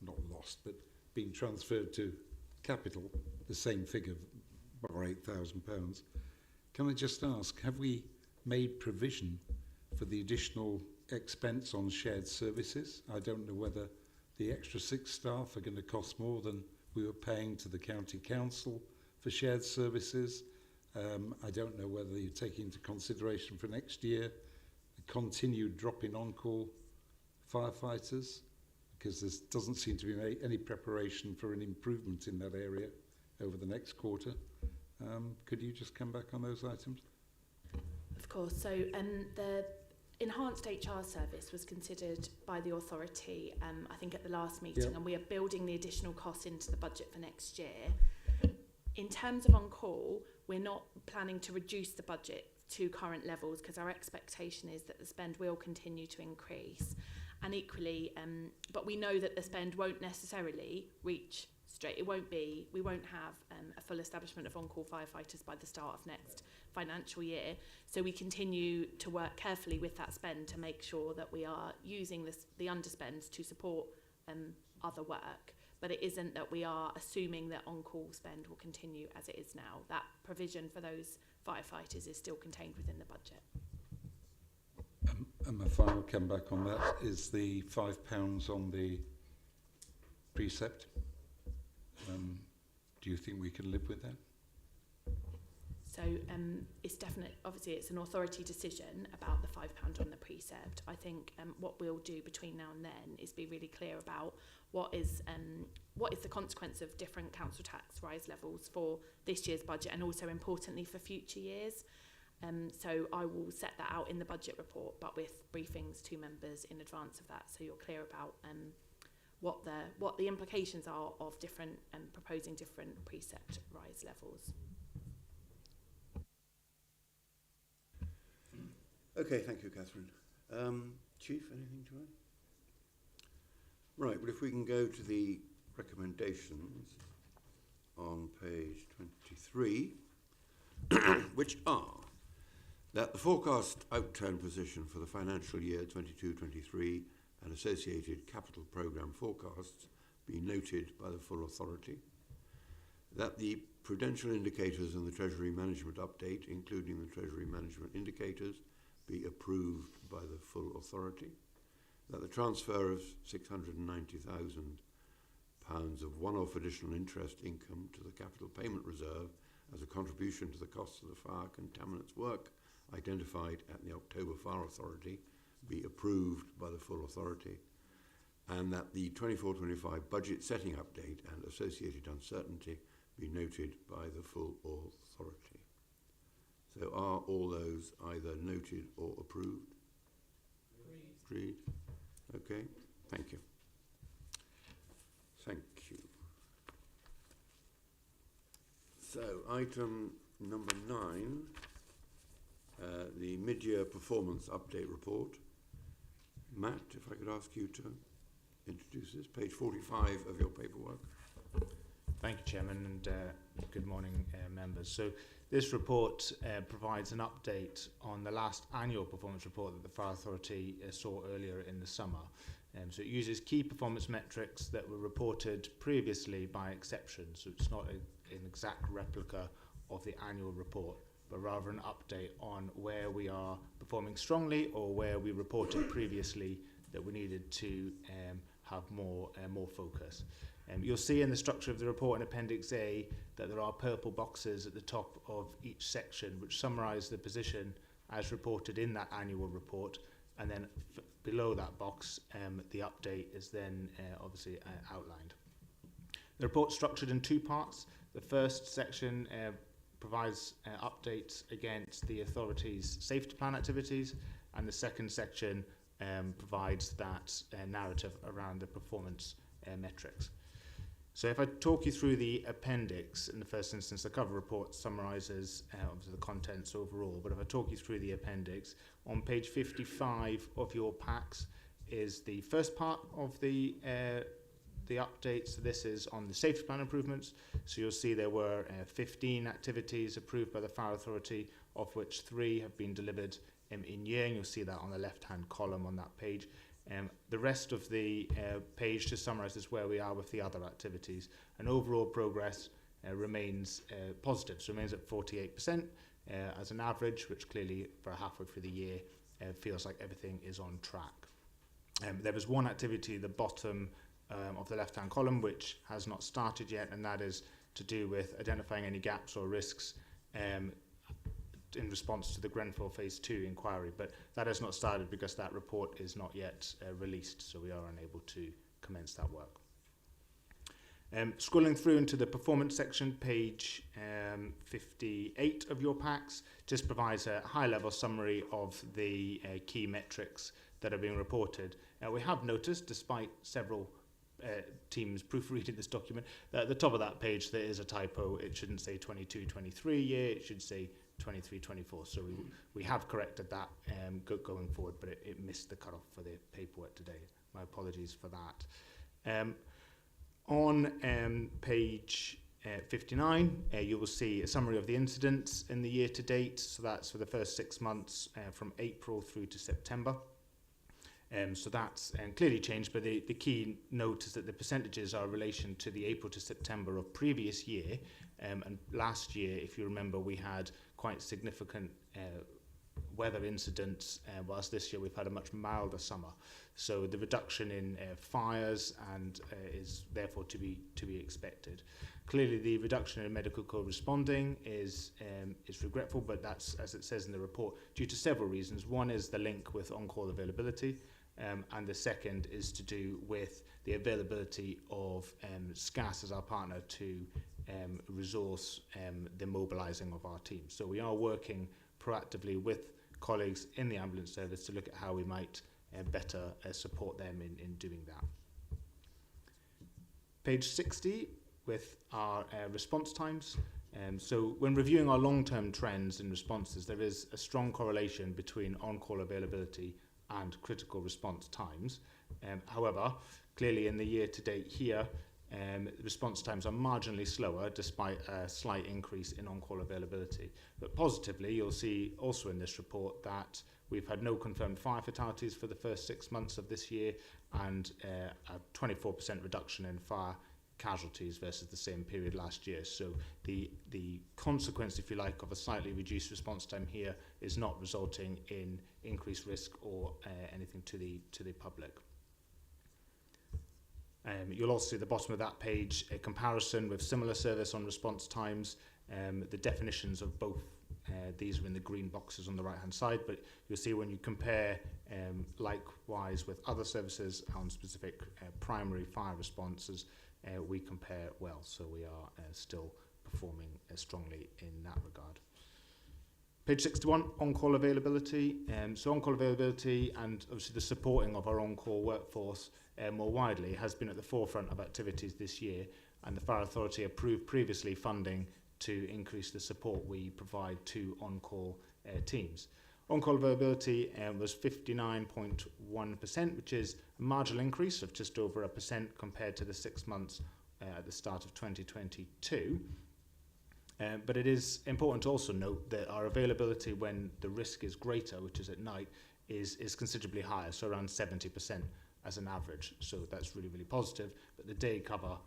but being transferred to capital, the same figure, bar £8,000. Can I just ask, have we made provision for the additional expense on shared services? I don't know whether the extra 6 staff are going to cost more than we were paying to the county council for shared services. I don't know whether you take into consideration for next year the continued drop in on-call firefighters, because there doesn't seem to be any preparation for an improvement in that area over the next quarter. Could you just come back on those items? Of course. So the enhanced HR service was considered by the authority, I think at the last meeting, Yep. and we are building the additional costs into the budget for next year. In terms of on-call, we're not planning to reduce the budget to current levels, because our expectation is that the spend will continue to increase. And equally, but we know that the spend won't necessarily reach straight. We won't have a full establishment of on-call firefighters by the start of next financial year. So we continue to work carefully with that spend to make sure that we are using the underspends to support other work. But it isn't that we are assuming that on-call spend will continue as it is now. That provision for those firefighters is still contained within the budget. And my final comeback on that is the £5 on the precept. Do you think we can live with that? So it's definitely, obviously it's an authority decision about the £5 on the precept. I think what we'll do between now and then is be really clear about what is the consequence of different council tax rise levels for this year's budget, and also importantly for future years. So I will set that out in the budget report, but with briefings to members in advance of that, so you're clear about what the implications are of different proposing different precept rise levels. Okay, thank you, Catherine. Chief, anything to add? Right, well, if we can go to the recommendations on page 23, which are that the forecast outturn position for the financial year 22-23 and associated capital programme forecasts be noted by the full authority, that the prudential indicators and the Treasury Management update, including the Treasury Management indicators, be approved by the full authority, that the transfer of £690,000 of one-off additional interest income to the capital payment reserve as a contribution to the costs of the fire contaminants work identified at the October Fire Authority be approved by the full authority, and that the 24-25 budget setting update and associated uncertainty be noted by the full authority. So are all those either noted or approved? Agreed. Okay, thank you. Thank you. So item number 9, the mid-year performance update report. Matt, if I could ask you to introduce this, page 45 of your paperwork. Thank you, Chairman, and good morning, members. So this report provides an update on the last annual performance report that the Fire Authority saw earlier in the summer. So it uses key performance metrics that were reported previously by exception, so it's not an exact replica of the annual report, but rather an update on where we are performing strongly or where we reported previously that we needed to have more focus. You'll see in the structure of the report in Appendix A that there are purple boxes at the top of each section which summarise the position as reported in that annual report, and then below that box the update is then obviously outlined. The report's structured in 2 parts. The first section provides updates against the authority's safety plan activities, and the second section provides that narrative around the performance metrics. So if I talk you through the appendix, in the first instance, the cover report summarises obviously the contents overall, but if I talk you through the appendix, on page 55 of your packs is the first part of the update. So this is on the safety plan improvements. So you'll see there were 15 activities approved by the Fire Authority, of which 3 have been delivered in year, and you'll see that on the left-hand column on that page. The rest of the page just summarises where we are with the other activities, and overall progress remains positive, so remains at 48% as an average, which clearly for halfway through the year feels like everything is on track. There was one activity at the bottom of the left-hand column which has not started yet, and that is to do with identifying any gaps or risks in response to the Grenfell Phase 2 inquiry, but that has not started because that report is not yet released, so we are unable to commence that work. Scrolling through into the performance section, page 58 of your packs just provides a high-level summary of the key metrics that are being reported. We have noticed, despite several teams proofreading this document, that at the top of that page there is a typo. It shouldn't say 22-23 year, it should say 23-24. So we have corrected that going forward, but it missed the cutoff for the paperwork today. My apologies for that. On page 59, you will see a summary of the incidents in the year to date. So that's for the first 6 months from April through to September. So that's clearly changed, but the key note is that the percentages are in relation to the April to September of previous year. And last year, if you remember, we had quite significant weather incidents, whilst this year we've had a much milder summer. So the reduction in fires and is therefore to be expected. Clearly, the reduction in medical co-responding is regretful, but that's, as it says in the report, due to several reasons. One is the link with on-call availability, and the second is to do with the availability of SCAS as our partner to resource the mobilising of our team. So we are working proactively with colleagues in the ambulance service to look at how we might better support them in doing that. Page 60 with our response times. So when reviewing our long-term trends and responses, there is a strong correlation between on-call availability and critical response times. However, clearly in the year to date here, response times are marginally slower despite a slight increase in on-call availability. But positively, you'll see also in this report that we've had no confirmed fire fatalities for the first 6 months of this year, and a 24% reduction in fire casualties versus the same period last year. So the consequence, if you like, of a slightly reduced response time here is not resulting in increased risk or anything to the public. You'll also see at the bottom of that page a comparison with similar service on response times. The definitions of both these are in the green boxes on the right hand side, but you'll see when you compare likewise with other services on specific primary fire responses, we compare well, so we are still performing strongly in that regard. Page 61, on-call availability. So on-call availability and obviously the supporting of our on-call workforce more widely has been at the forefront of activities this year, and the Fire Authority approved previously funding to increase the support we provide to on-call teams. On-call availability was 59.1%, which is a marginal increase of just over 1% compared to the 6 months at the start of 2022. But it is important to also note that our availability when the risk is greater, which is at night, is considerably higher, so around 70% as an average. So that's really, really positive. But the day cover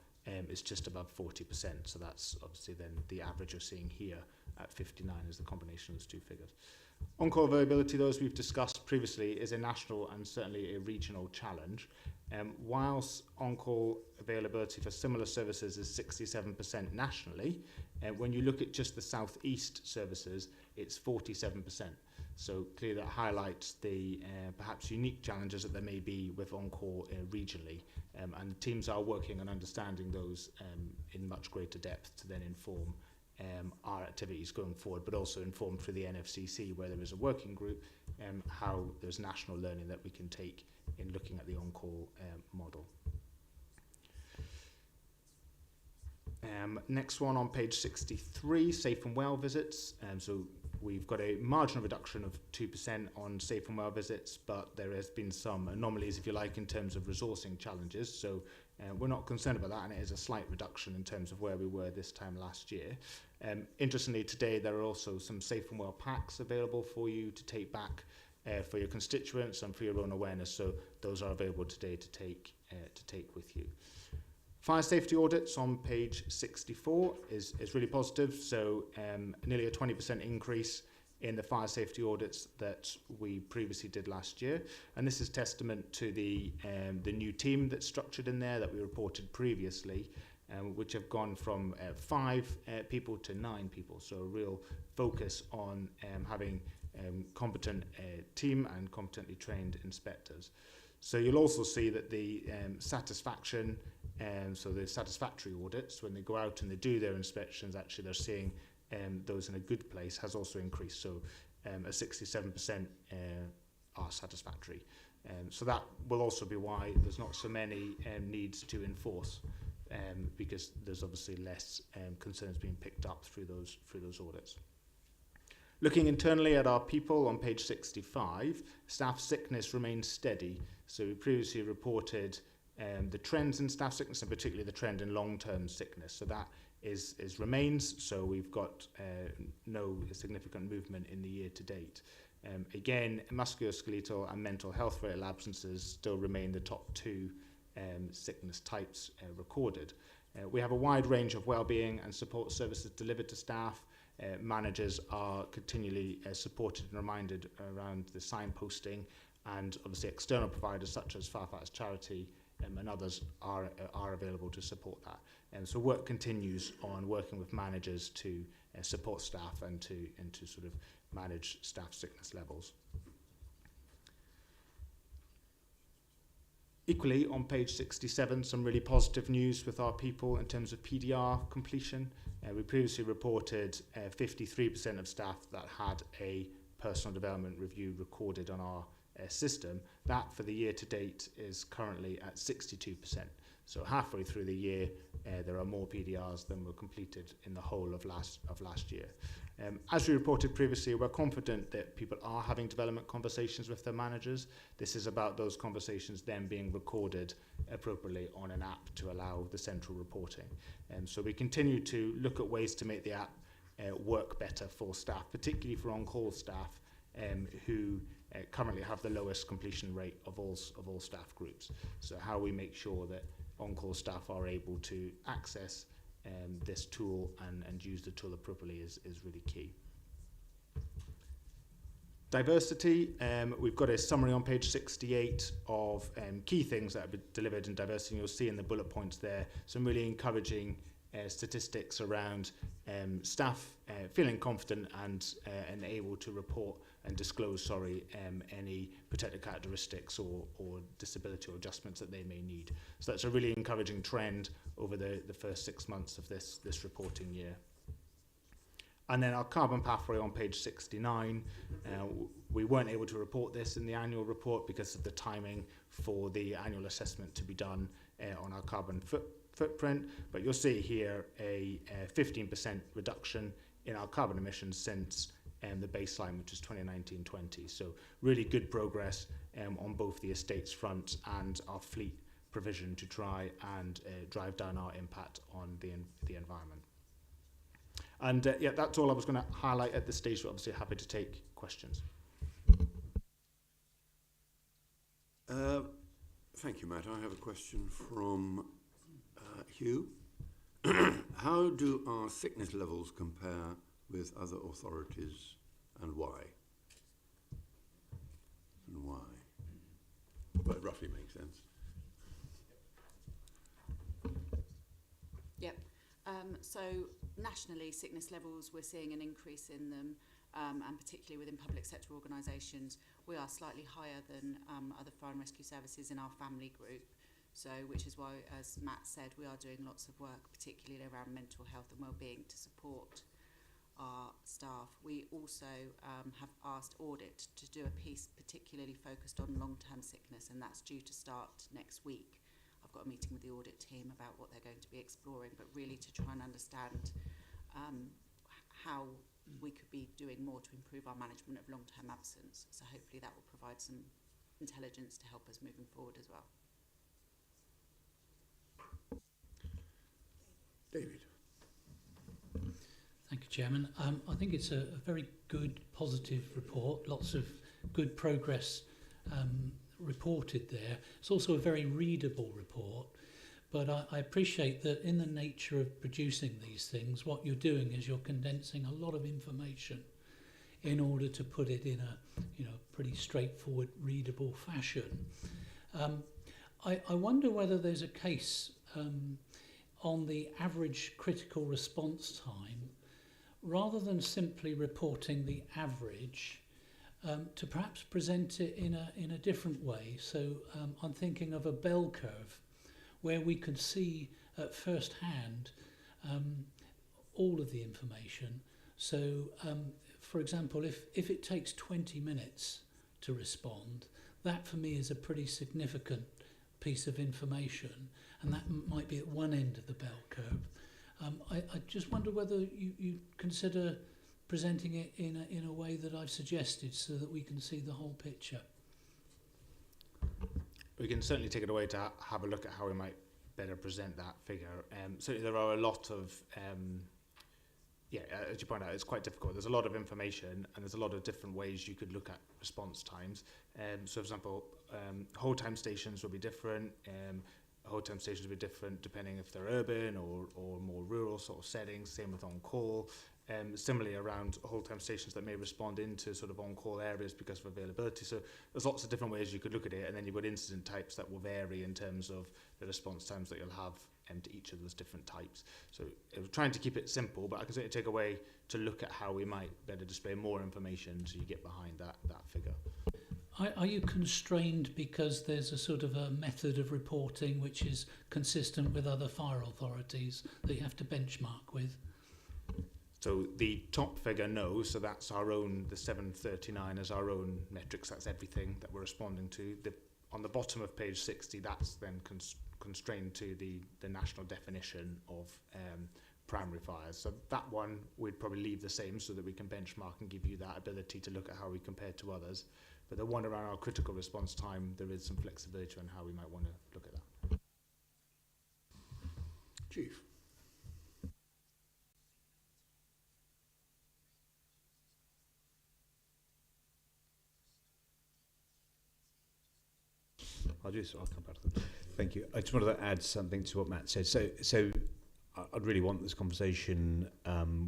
is just above 40%. So that's obviously then the average you're seeing here at 59 is the combination of those two figures. On-call availability, those we've discussed previously, is a national and certainly a regional challenge. Whilst on-call availability for similar services is 67% nationally, when you look at just the South East services, it's 47%. So clearly that highlights the perhaps unique challenges that there may be with on-call regionally. And the teams are working on understanding those in much greater depth to then inform our activities going forward, but also informed through the NFCC, where there is a working group, how there's national learning that we can take in looking at the on-call model. Next one on page 63, safe and well visits. So we've got a marginal reduction of 2% on safe and well visits, but there has been some anomalies, if you like, in terms of resourcing challenges. So we're not concerned about that, and it is a slight reduction in terms of where we were this time last year. Interestingly, today there are also some safe and well packs available for you to take back for your constituents and for your own awareness. So those are available today to take with you. Fire safety audits on page 64 is really positive. So nearly a 20% increase in the fire safety audits that we previously did last year. And this is testament to the new team that's structured in there that we reported previously, which have gone from 5 people to 9 people. So a real focus on having competent team and competently trained inspectors. So you'll also see that the satisfaction, so the satisfactory audits, when they go out and they do their inspections, actually they're seeing those in a good place, has also increased. So a 67% are satisfactory. So that will also be why there's not so many needs to enforce, because there's obviously less concerns being picked up through those audits. Looking internally at our people on page 65, staff sickness remains steady. So we previously reported the trends in staff sickness, and particularly the trend in long-term sickness. So that is remains. So we've got no significant movement in the year to date. Again, musculoskeletal and mental health related absences still remain the top 2 sickness types recorded. We have a wide range of wellbeing and support services delivered to staff. Managers are continually supported and reminded around the signposting, and obviously external providers such as Firefighters Charity and others are available to support that. And so work continues on working with managers to support staff and to sort of manage staff sickness levels. Equally, on page 67, some really positive news with our people in terms of PDR completion. We previously reported 53% of staff that had a personal development review recorded on our system. That for the year to date is currently at 62%. So halfway through the year, there are more PDRs than were completed in the whole of last year. As we reported previously, we're confident that people are having development conversations with their managers. This is about those conversations then being recorded appropriately on an app to allow the central reporting. So we continue to look at ways to make the app work better for staff, particularly for on-call staff who currently have the lowest completion rate of all staff groups. So how we make sure that on-call staff are able to access this tool and use the tool appropriately is really key. Diversity, we've got a summary on page 68 of key things that have been delivered in diversity. You'll see in the bullet points there some really encouraging statistics around staff feeling confident and able to report and disclose, any protected characteristics or disability or adjustments that they may need. So that's a really encouraging trend over the first 6 months of this reporting year. And then our carbon pathway on page 69, we weren't able to report this in the annual report because of the timing for the annual assessment to be done on our carbon footprint, but you'll see here a 15% reduction in our carbon emissions since the baseline, which is 2019-20. So really good progress on both the estates front and our fleet provision to try and drive down our impact on the environment. And that's all I was going to highlight at this stage. We're obviously happy to take questions. Thank you, Matt. I have a question from Hugh. How do our sickness levels compare with other authorities, and why? And why? Well, it roughly makes sense. Yep. So nationally, sickness levels, we're seeing an increase in them, and particularly within public sector organisations, we are slightly higher than other fire and rescue services in our family group. So, which is why, as Matt said, we are doing lots of work, particularly around mental health and wellbeing, to support our staff. We also have asked Audit to do a piece particularly focused on long-term sickness, and that's due to start next week. I've got a meeting with the Audit team about what they're going to be exploring, but really to try and understand how we could be doing more to improve our management of long-term absence. So hopefully that will provide some intelligence to help us moving forward as well. David. Thank you, Chairman. I think it's a very good, positive report. Lots of good progress reported there. It's also a very readable report. But I appreciate that in the nature of producing these things, what you're doing is you're condensing a lot of information in order to put it in a pretty straightforward, readable fashion. I wonder whether there's a case on the average critical response time, rather than simply reporting the average, to perhaps present it in a different way. So I'm thinking of a bell curve where we could see at first hand all of the information. So, for example, if it takes 20 minutes to respond, that for me is a pretty significant piece of information, and that might be at one end of the bell curve. I just wonder whether you consider presenting it in a way that I've suggested so that we can see the whole picture. We can certainly take it away to have a look at how we might better present that figure. Certainly there are a lot of, as you point out, it's quite difficult. There's a lot of information and there's a lot of different ways you could look at response times. So for example, hold time stations will be different. Hold time stations will be different depending if they're urban or more rural sort of settings, same with on-call. Similarly around hold time stations that may respond into sort of on-call areas because of availability. So there's lots of different ways you could look at it, and then you've got incident types that will vary in terms of the response times that you'll have to each of those different types. So trying to keep it simple, but I can certainly take away to look at how we might better display more information so you get behind that figure. Are you constrained because there's a sort of a method of reporting which is consistent with other fire authorities that you have to benchmark with? So the top figure, no, so that's our own, the 739 is our own metrics, that's everything that we're responding to. On the bottom of page 60, that's then constrained to the national definition of primary fires. So that one we'd probably leave the same so that we can benchmark and give you that ability to look at how we compare to others. But the one around our critical response time, there is some flexibility on how we might want to look at that. Chief. I'll come back to that. Thank you. I just wanted to add something to what Matt said. So I'd really want this conversation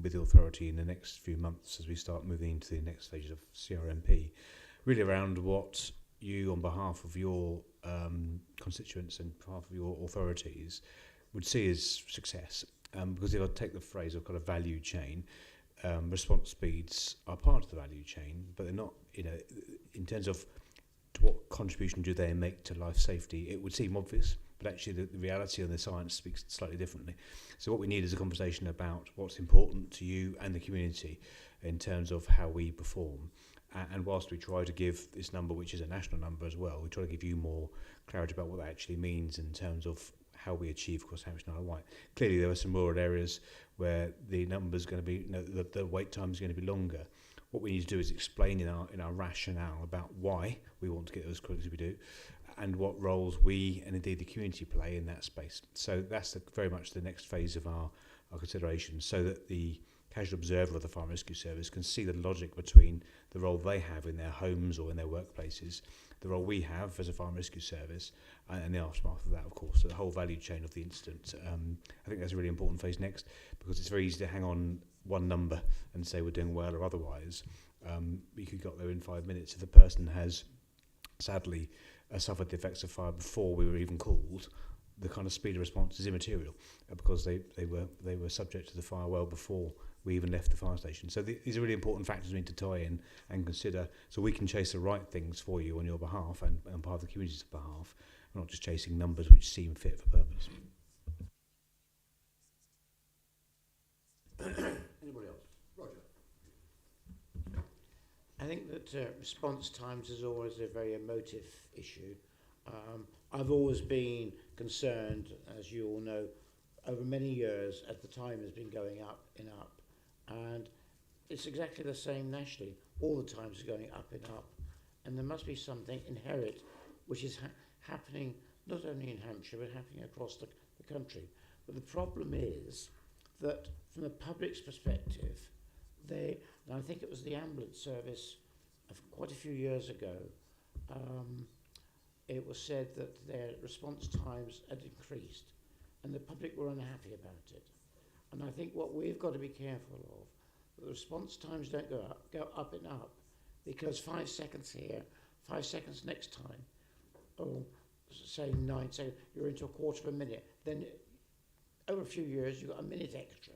with the authority in the next few months as we start moving into the next stages of CRMP, really around what you, on behalf of your constituents and behalf of your authorities, would see as success. Because if I take the phrase of kind of value chain, response speeds are part of the value chain, but they're not, in terms of what contribution do they make to life safety, it would seem obvious, but actually the reality and the science speaks slightly differently. So what we need is a conversation about what's important to you and the community in terms of how we perform. And whilst we try to give this number, which is a national number as well, we try to give you more clarity about what that actually means in terms of how we achieve across Hampshire and Isle of Wight. Clearly there are some rural areas where the number's going to be, the wait time is going to be longer. What we need to do is explain in our rationale about why we want to get those quick as we do, and what roles we and indeed the community play in that space. So that's very much the next phase of our consideration, so that the casual observer of the Fire and Rescue Service can see the logic between the role they have in their homes or in their workplaces, the role we have as a Fire and Rescue Service, and the aftermath of that, of course, so the whole value chain of the incident. I think that's a really important phase next, because it's very easy to hang on one number and say we're doing well or otherwise. We could got there in 5 minutes. If the person has sadly suffered the effects of fire before we were even called, the kind of speed of response is immaterial, because they were subject to the fire well before we even left the fire station. So these are really important factors we need to tie in and consider, so we can chase the right things for you on your behalf and on behalf of the community's behalf, and not just chasing numbers which seem fit for purpose. Anybody else? Roger. I think that response times is always a very emotive issue. I've always been concerned, as you all know, over many years as the time has been going up and up. And it's exactly the same nationally. All the times are going up and up. And there must be something inherent which is happening not only in Hampshire but happening across the country. But the problem is that from the public's perspective, and I think it was the ambulance service of quite a few years ago, it was said that their response times had increased and the public were unhappy about it. And I think what we've got to be careful of, that the response times don't go up and up, because 5 seconds here, 5 seconds next time, or say 9 seconds, you're into a quarter of a minute, then over a few years you've got a minute extra.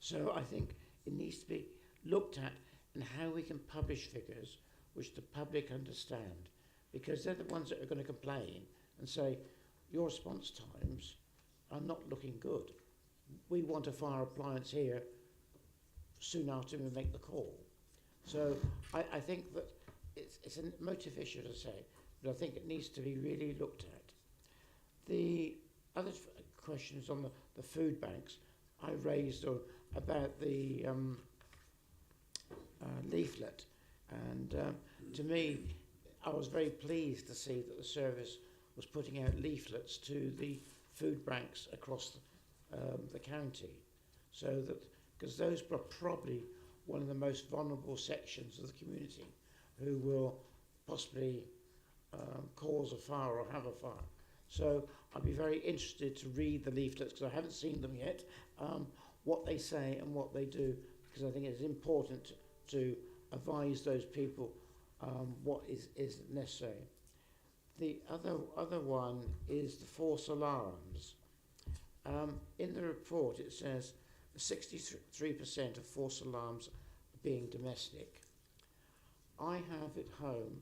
So I think it needs to be looked at and how we can publish figures which the public understand, because they're the ones that are going to complain and say your response times are not looking good. We want a fire appliance here soon after we make the call. So I think that it's a motive issue to say, but I think it needs to be really looked at. The other question is on the food banks. I raised about the leaflet, and to me, I was very pleased to see that the service was putting out leaflets to the food banks across the county, so that, because those are probably one of the most vulnerable sections of the community who will possibly cause a fire or have a fire. So I'd be very interested to read the leaflets, because I haven't seen them yet, what they say and what they do, because I think it's important to advise those people what is necessary. The other one is the false alarms. In the report it says 63% of false alarms are being domestic. I have at home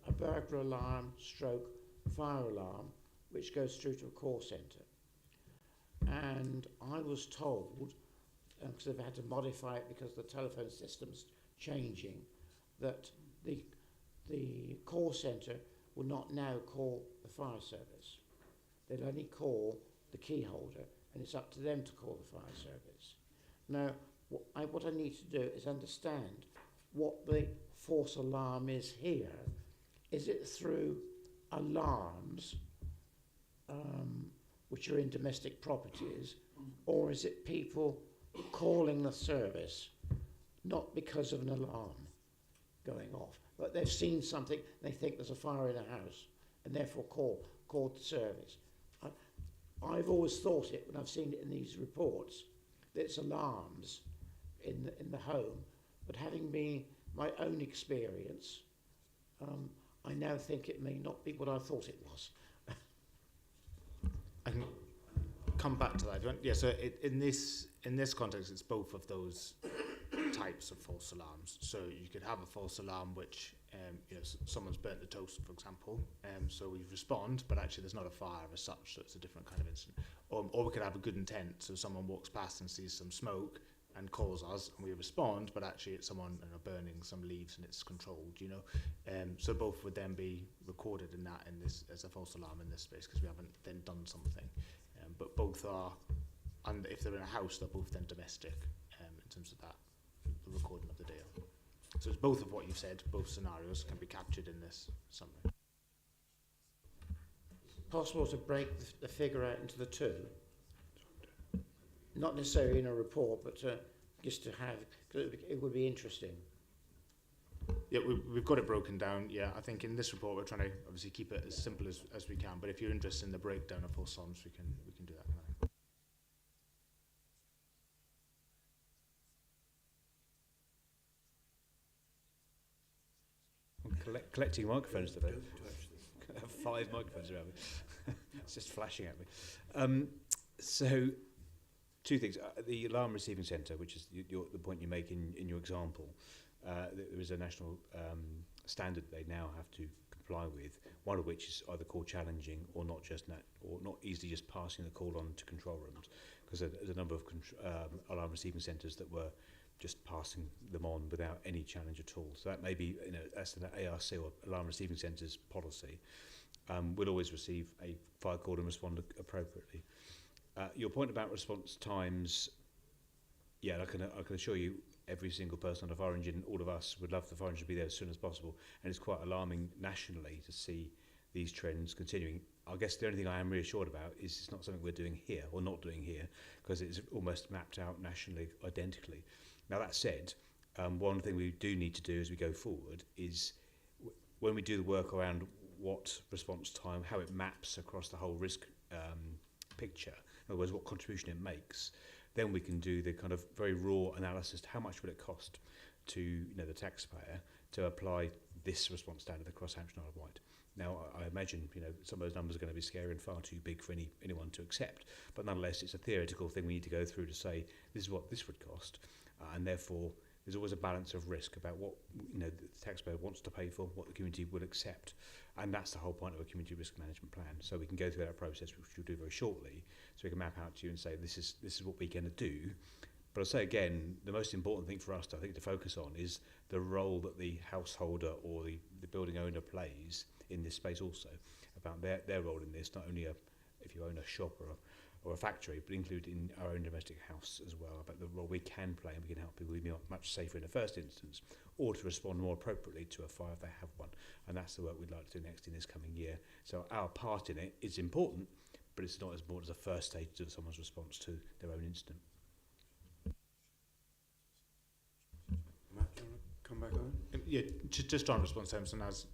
a burglar alarm stroke fire alarm which goes through to a call centre, and I was told, because they've had to modify it because the telephone system's changing, that the call centre will not now call the fire service. they'll only call the key holder, and it's up to them to call the fire service. Now, what I need to do is understand what the false alarm is here. Is it through alarms, which are in domestic properties, or is it people calling the service, not because of an alarm going off, but they've seen something, they think there's a fire in a house, and therefore called the service? I've always thought it, when I've seen it in these reports, that it's alarms in the home, but having been my own experience, I now think it may not be what I thought it was. I can come back to that. Yeah, so in this context, it's both of those types of false alarms. So you could have a false alarm which, someone's burnt the toast, for example, so we respond, but actually there's not a fire as such, so it's a different kind of incident. Or we could have a good intent, so someone walks past and sees some smoke and calls us, and we respond, but actually it's someone burning some leaves and it's controlled, so both would then be recorded in this as a false alarm in this space, because we haven't then done something. But both are, and if they're in a house, they're both then domestic in terms of that, the recording of the data. So it's both of what you've said, both scenarios can be captured in this summary. Possible to break the figure out into the two? Not necessarily in a report, but just to have, because it would be interesting. Yeah, we've got it broken down. Yeah, I think in this report we're trying to obviously keep it as simple as we can. But if you're interested in the breakdown of false alarms, we can do that. I'm collecting microphones today. I have 5 microphones around me. It's just flashing at me. So, 2 things. The alarm receiving centre, which is the point you make in your example, there is a national standard they now have to comply with, one of which is either call challenging or not easily just passing the call on to control rooms, because there's a number of alarm receiving centres that were just passing them on without any challenge at all. So that may be, that's an ARC or alarm receiving centre's policy. We'll always receive a fire call and respond appropriately. Your point about response times, yeah, I can assure you, every single person on a fire engine, all of us would love the fire engine to be there as soon as possible, and it's quite alarming nationally to see these trends continuing. I guess the only thing I am reassured about is it's not something we're doing here or not doing here, because it's almost mapped out nationally identically. Now that said, one thing we do need to do as we go forward is when we do the work around what response time, how it maps across the whole risk picture, in other words, what contribution it makes, then we can do the kind of very raw analysis to how much will it cost to the taxpayer to apply this response standard across Hampshire and Isle of Wight. Now, I imagine some of those numbers are going to be scary and far too big for anyone to accept, but nonetheless, it's a theoretical thing we need to go through to say this is what this would cost, and therefore there's always a balance of risk about what the taxpayer wants to pay for, what the community will accept, and that's the whole point of a community risk management plan. So we can go through that process, which we'll do very shortly, so we can map out to you and say this is what we're going to do. But I'll say again, the most important thing for us to focus on is the role that the householder or the building owner plays in this space also, about their role in this, not only if you own a shop or a factory, but include in our own domestic house as well, about the role we can play, and we can help people be much safer in the first instance, or to respond more appropriately to a fire if they have one. And that's the work we'd like to do next in this coming year. So our part in it is important, but it's not as important as a first stage of someone's response to their own incident. Matt, do you want to come back on? Yeah, just on response times, and as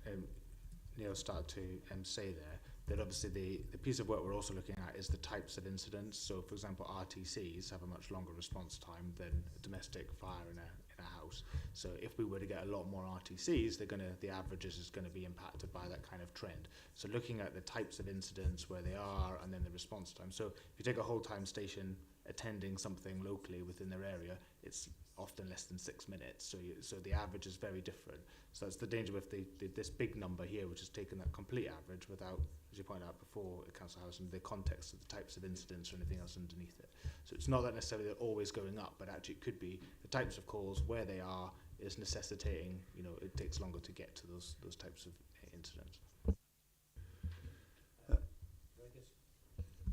Neil started to say there, that obviously the piece of work we're also looking at is the types of incidents. So, for example, RTCs have a much longer response time than a domestic fire in a house. So, if we were to get a lot more RTCs, the averages is going to be impacted by that kind of trend. So, looking at the types of incidents, where they are, and then the response time. So, if you take a whole time station attending something locally within their area, it's often less than 6 minutes. So the average is very different. So that's the danger with this big number here, which has taken that complete average without, as you pointed out before, Councillor House, and the context of the types of incidents or anything else underneath it. So it's not that necessarily they're always going up, but actually it could be the types of calls, where they are, is necessitating, it takes longer to get to those types of incidents.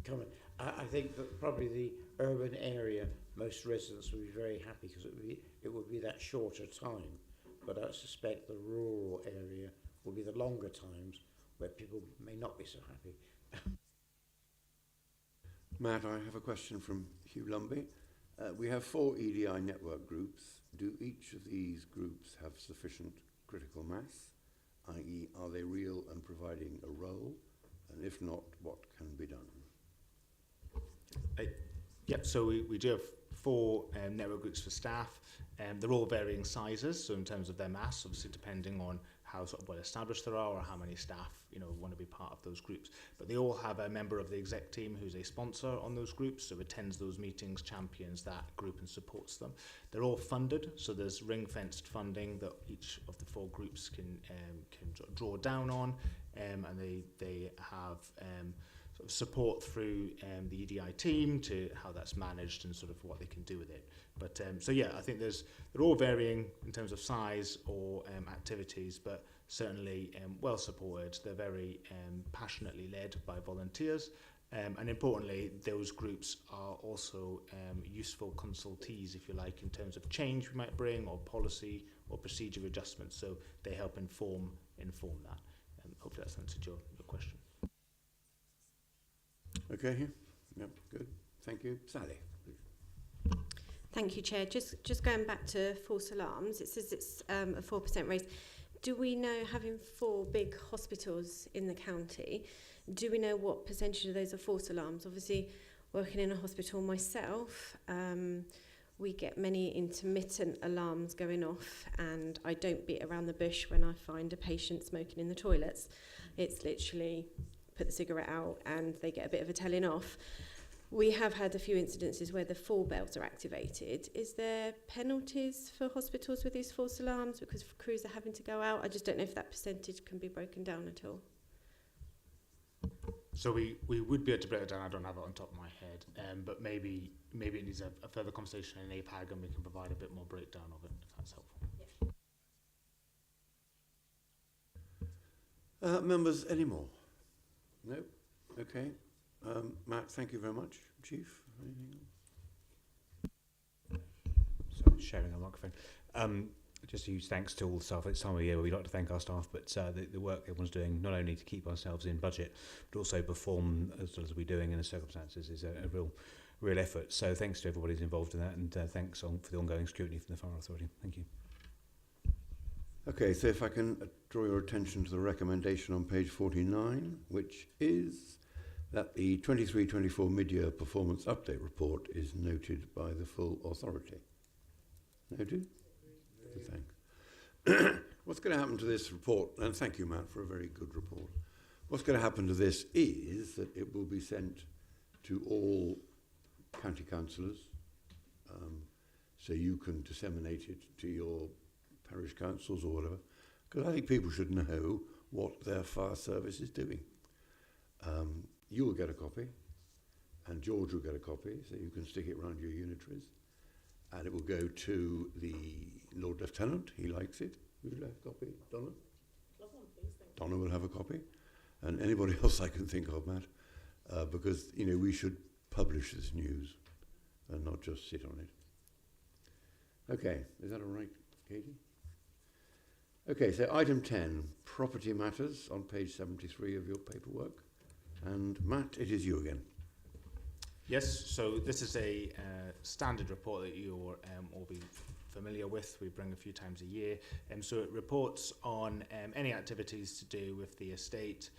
comment. I think that probably the urban area, most residents would be very happy because it would be that shorter time. But I suspect the rural area will be the longer times where people may not be so happy. Matt, I have a question from Hugh Lumby. We have 4 EDI network groups. Do each of these groups have sufficient critical mass, i.e. are they real and providing a role? And if not, what can be done? Yep, so we do have 4 network groups for staff. They're all varying sizes, so in terms of their mass, obviously depending on how sort of well established there are or how many staff want to be part of those groups. But they all have a member of the exec team who's a sponsor on those groups, so attends those meetings, champions that group and supports them. They're all funded, so there's ring-fenced funding that each of the 4 groups can draw down on, and they have sort of support through the EDI team to how that's managed and sort of what they can do with it. But so yeah, I think they're all varying in terms of size or activities, but certainly well supported. They're very passionately led by volunteers, and importantly, those groups are also useful consultees, if you like, in terms of change we might bring or policy or procedure adjustments. So they help inform that. Hopefully that's answered your question. Okay, Hugh? Yep, good. Thank you. Sally, please. Thank you, Chair. Just going back to false alarms, it says it's a 4% raise. Do we know, having 4 big hospitals in the county, do we know what percentage of those are false alarms? Obviously, working in a hospital myself, we get many intermittent alarms going off, and I don't beat around the bush when I find a patient smoking in the toilets. It's literally put the cigarette out and they get a bit of a telling off. We have had a few incidences where the 4 bells are activated. Is there penalties for hospitals with these false alarms because crews are having to go out? I just don't know if that percentage can be broken down at all. So we would be able to break it down. I don't have it on top of my head, but maybe it needs a further conversation in APAG and we can provide a bit more breakdown of it, if that's helpful. Yeah. Members, any more? No? Okay. Matt, thank you very much. Chief, anything else? Sorry, sharing a microphone. Just a huge thanks to all the staff. It's time of year where we like to thank our staff, but the work everyone's doing, not only to keep ourselves in budget, but also perform as well as we're doing in the circumstances, is a real effort. So thanks to everybody who's involved in that, and thanks for the ongoing scrutiny from the Fire Authority. Thank you. Okay, so if I can draw your attention to the recommendation on page 49, which is that the 23-24 mid-year performance update report is noted by the full authority. Noted? Good, thanks. What's going to happen to this report, and thank you, Matt, for a very good report. What's going to happen to this is that it will be sent to all county councillors, so you can disseminate it to your parish councils or whatever, because I think people should know what their fire service is doing. You will get a copy, and George will get a copy, so you can stick it around your unitaries, and it will go to the Lord Lieutenant. He likes it. Who's left a copy? Donna? Donna will have a copy, and anybody else I can think of, Matt, because we should publish this news and not just sit on it. Okay, is that all right, Katie? Okay, so item 10, property matters on page 73 of your paperwork. And Matt, it is you again. Yes, so this is a standard report that you'll all be familiar with. We bring a few times a year. So it reports on any activities to do with the estate,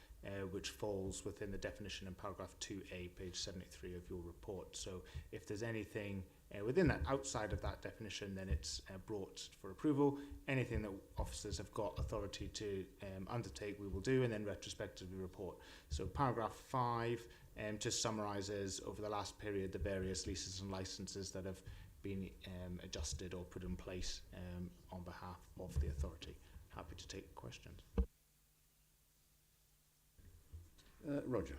which falls within the definition in paragraph 2A, page 73 of your report. So if there's anything within that, outside of that definition, then it's brought for approval. Anything that officers have got authority to undertake, we will do, and then retrospectively report. So paragraph 5 just summarises over the last period the various leases and licences that have been adjusted or put in place on behalf of the authority. Happy to take questions. Roger.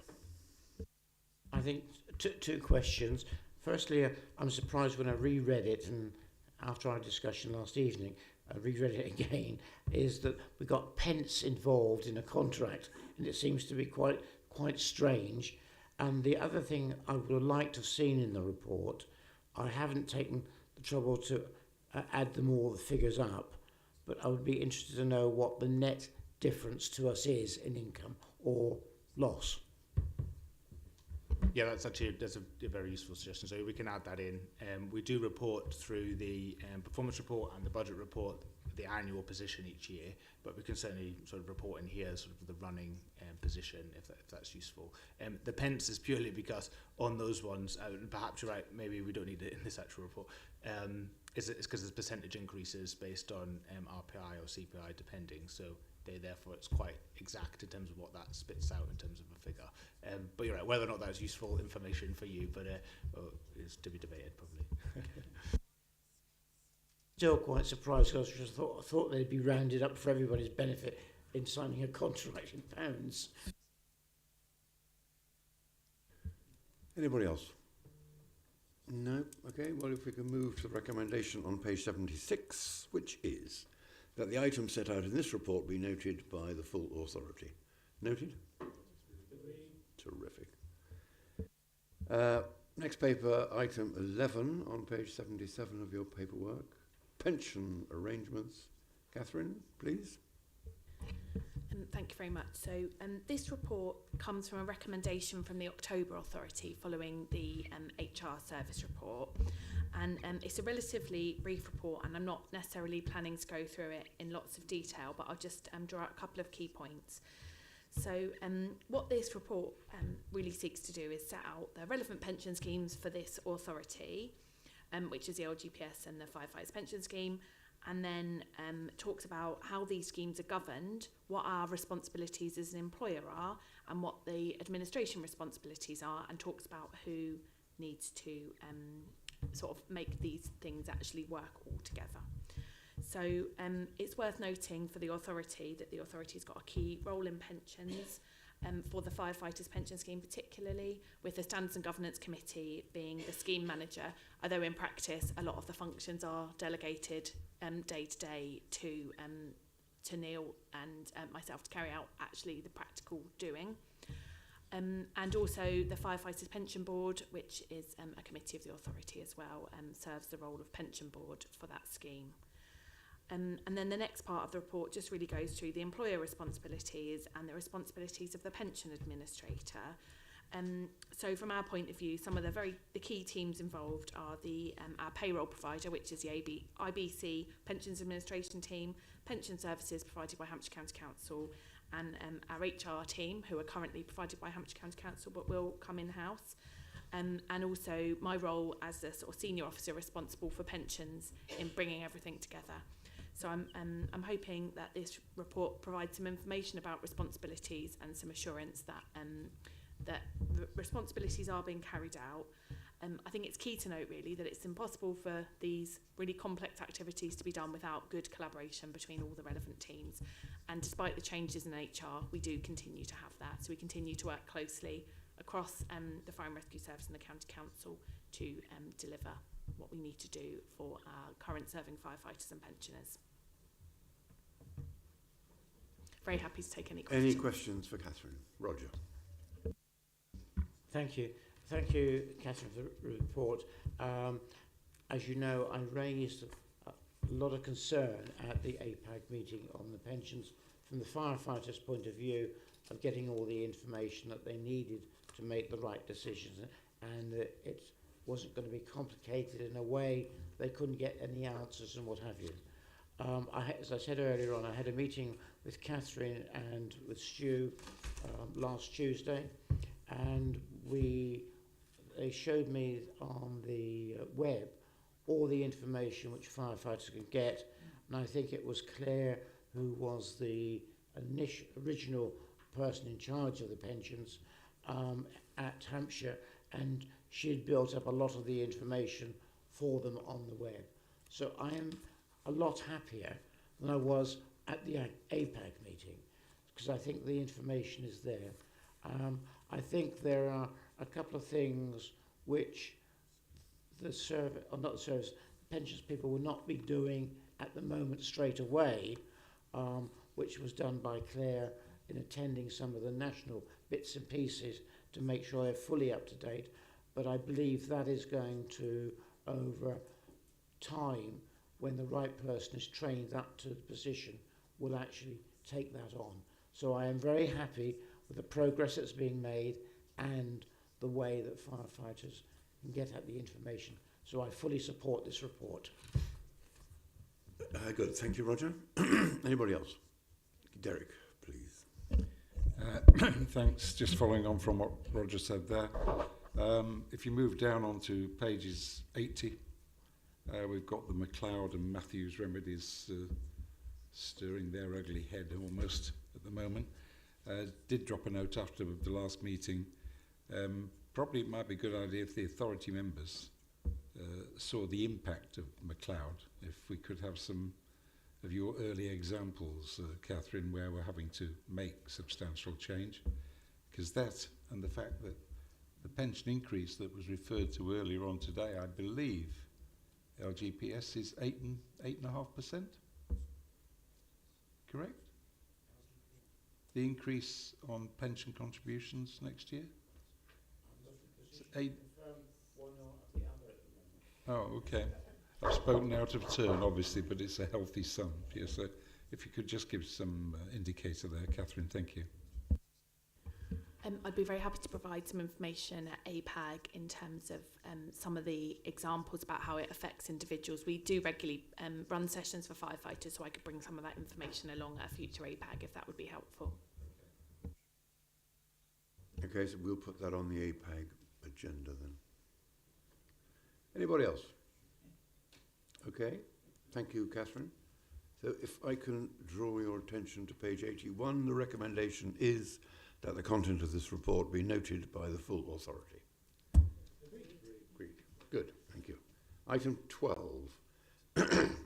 I think two questions. Firstly, I'm surprised when I reread it, and after our discussion last evening, I reread it again, is that we got pence involved in a contract, and it seems to be quite strange. And the other thing I would have liked to have seen in the report, I haven't taken the trouble to add them all, the figures up, but I would be interested to know what the net difference to us is in income or loss. Yeah, that's a very useful suggestion. So we can add that in. We do report through the performance report and the budget report the annual position each year, but we can certainly sort of report in here sort of the running position if that's useful. The pence is purely because on those ones, perhaps you're right, maybe we don't need it in this actual report. It's because there's percentage increases based on RPI or CPI depending, so therefore it's quite exact in terms of what that spits out in terms of a figure. But you're right, whether or not that's useful information for you, but it's to be debated probably. Still quite surprised because I thought they'd be rounded up for everybody's benefit in signing a contract in pounds. Anybody else? No? Okay, well, if we can move to the recommendation on page 76, which is that the items set out in this report be noted by the full authority. Noted? Terrific. Next paper, item 11 on page 77 of your paperwork. Pension arrangements. Catherine, please. Thank you very much. So this report comes from a recommendation from the October Authority following the HR service report. And it's a relatively brief report, and I'm not necessarily planning to go through it in lots of detail, but I'll just draw out a couple of key points. So what this report really seeks to do is set out the relevant pension schemes for this authority, which is the LGPS and the Firefighters Pension Scheme, and then talks about how these schemes are governed, what our responsibilities as an employer are, and what the administration responsibilities are, and talks about who needs to sort of make these things actually work all together. So it's worth noting for the authority that the authority's got a key role in pensions, for the Firefighters Pension Scheme particularly, with the Standards and Governance Committee being the scheme manager, although in practice a lot of the functions are delegated day to day to Neil and myself to carry out actually the practical doing. And also the Firefighters Pension Board, which is a committee of the authority as well, serves the role of pension board for that scheme. And then the next part of the report just really goes through the employer responsibilities and the responsibilities of the pension administrator. So from our point of view, some of the key teams involved are our payroll provider, which is the IBC Pensions Administration Team, pension services provided by Hampshire County Council, and our HR team, who are currently provided by Hampshire County Council but will come in-house. And also my role as the sort of senior officer responsible for pensions in bringing everything together. So I'm hoping that this report provides some information about responsibilities and some assurance that that responsibilities are being carried out. I think it's key to note really that it's impossible for these really complex activities to be done without good collaboration between all the relevant teams. And despite the changes in HR, we do continue to have that. So we continue to work closely across the Fire and Rescue Service and the County Council to deliver what we need to do for our current serving firefighters and pensioners. Very happy to take any questions. Any questions for Catherine? Roger. Thank you. Thank you, Catherine, for the report. As you know, I raised a lot of concern at the APAG meeting on the pensions from the firefighters' point of view of getting all the information that they needed to make the right decisions, and that it wasn't going to be complicated in a way they couldn't get any answers and what have you. As I said earlier on, I had a meeting with Catherine and with Stu last Tuesday, and they showed me on the web all the information which firefighters could get, and I think it was Claire who was the original person in charge of the pensions at Hampshire, and she had built up a lot of the information for them on the web. So I am a lot happier than I was at the APAG meeting, because I think the information is there. I think there are a couple of things which the pensions people will not be doing at the moment straight away, which was done by Claire in attending some of the national bits and pieces to make sure they're fully up to date. But I believe that is going to, over time, when the right person is trained up to the position, will actually take that on. So I am very happy with the progress that's being made and the way that firefighters can get at the information. So I fully support this report. Good. Thank you, Roger. Anybody else? Derek, please. Thanks. Just following on from what Roger said there. If you move down onto pages 80, we've got the MacLeod and Matthews remedies stirring their ugly head almost at the moment. Did drop a note after the last meeting. Probably it might be a good idea if the authority members saw the impact of MacLeod, if we could have some of your early examples, Catherine, where we're having to make substantial change. Because that, and the fact that the pension increase that was referred to earlier on today, I believe LGPS is 8.5%. Correct? The increase on pension contributions next year? It's 8. Oh, okay. I've spoken out of turn, obviously, but it's a healthy sum. Yes, so if you could just give some indicator there, Catherine, thank you. I'd be very happy to provide some information at APAG in terms of some of the examples about how it affects individuals. We do regularly run sessions for firefighters, so I could bring some of that information along at a future APAG if that would be helpful. Okay, so we'll put that on the APAG agenda then. Anybody else? Okay, thank you, Catherine. So if I can draw your attention to page 81, the recommendation is that the content of this report be noted by the full authority. Agreed. Good, thank you. Item 12,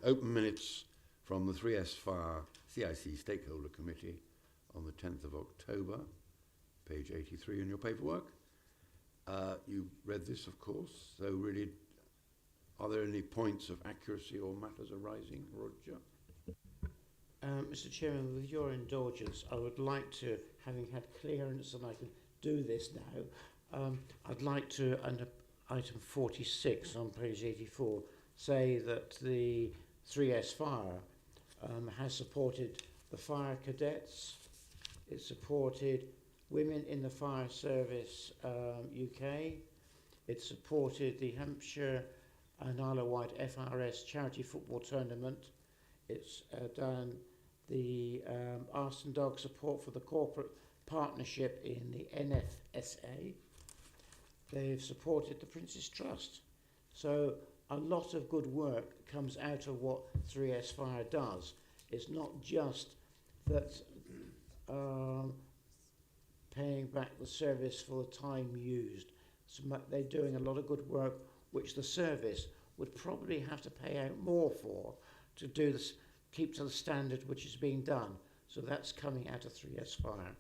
open minutes from the 3S Fire CIC Stakeholder Committee on the 10th of October, page 83 in your paperwork. You read this, of course, so really, are there any points of accuracy or matters arising, Roger? Mr. Chairman, with your indulgence, I would like to, having had clearance and I can do this now, I'd like to, under item 46 on page 84, say that the 3S Fire has supported the fire cadets, it supported Women in the Fire Service UK, it supported the Hampshire and Isle of Wight FRS charity football tournament, it's done the arson dog support for the corporate partnership in the NFSA. They've supported the Prince's Trust. So a lot of good work comes out of what 3S Fire does. It's not just that paying back the service for the time used. So they're doing a lot of good work which the service would probably have to pay out more for to do this, keep to the standard which is being done. So that's coming out of 3S Fire.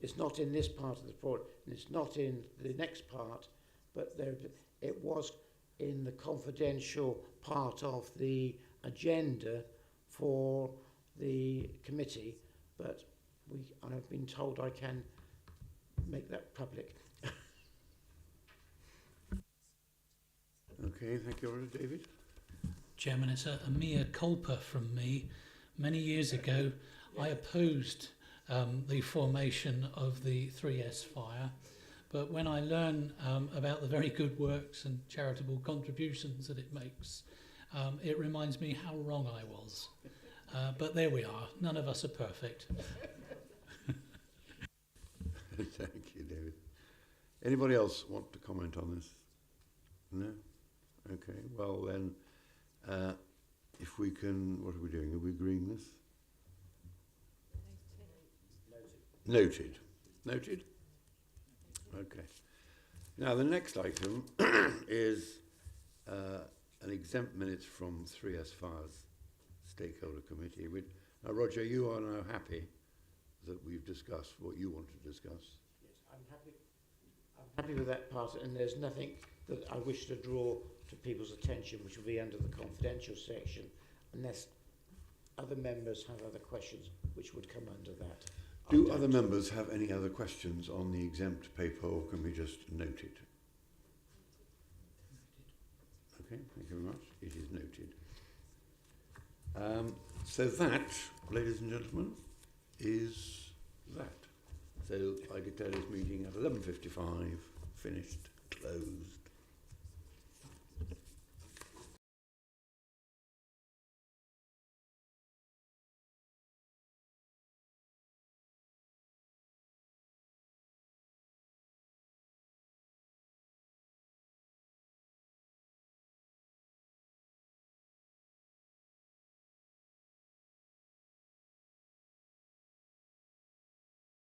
It's not in this part of the report, and it's not in the next part, but there, it was in the confidential part of the agenda for the committee, but I've been told I can make that public. Okay, thank you, David. Chairman, it's a mea culpa from me. Many years ago, I opposed the formation of the 3S Fire, but when I learn about the very good works and charitable contributions that it makes, it reminds me how wrong I was. But there we are. None of us are perfect. Thank you, David. Anybody else want to comment on this? No? Okay, well then, if we can, what are we doing? Are we agreeing this? Noted. Noted? Okay. Now the next item is an exempt minutes from 3S Fire's Stakeholder Committee. Now, Roger, you are now happy that we've discussed what you want to discuss. Yes, I'm happy with that part, and there's nothing that I wish to draw to people's attention which will be under the confidential section, unless other members have other questions which would come under that. Do other members have any other questions on the exempt paper, or can we just note it? Okay, thank you very much. It is noted. So that, ladies and gentlemen, is that. So I declare this meeting at 11:55 finished, closed.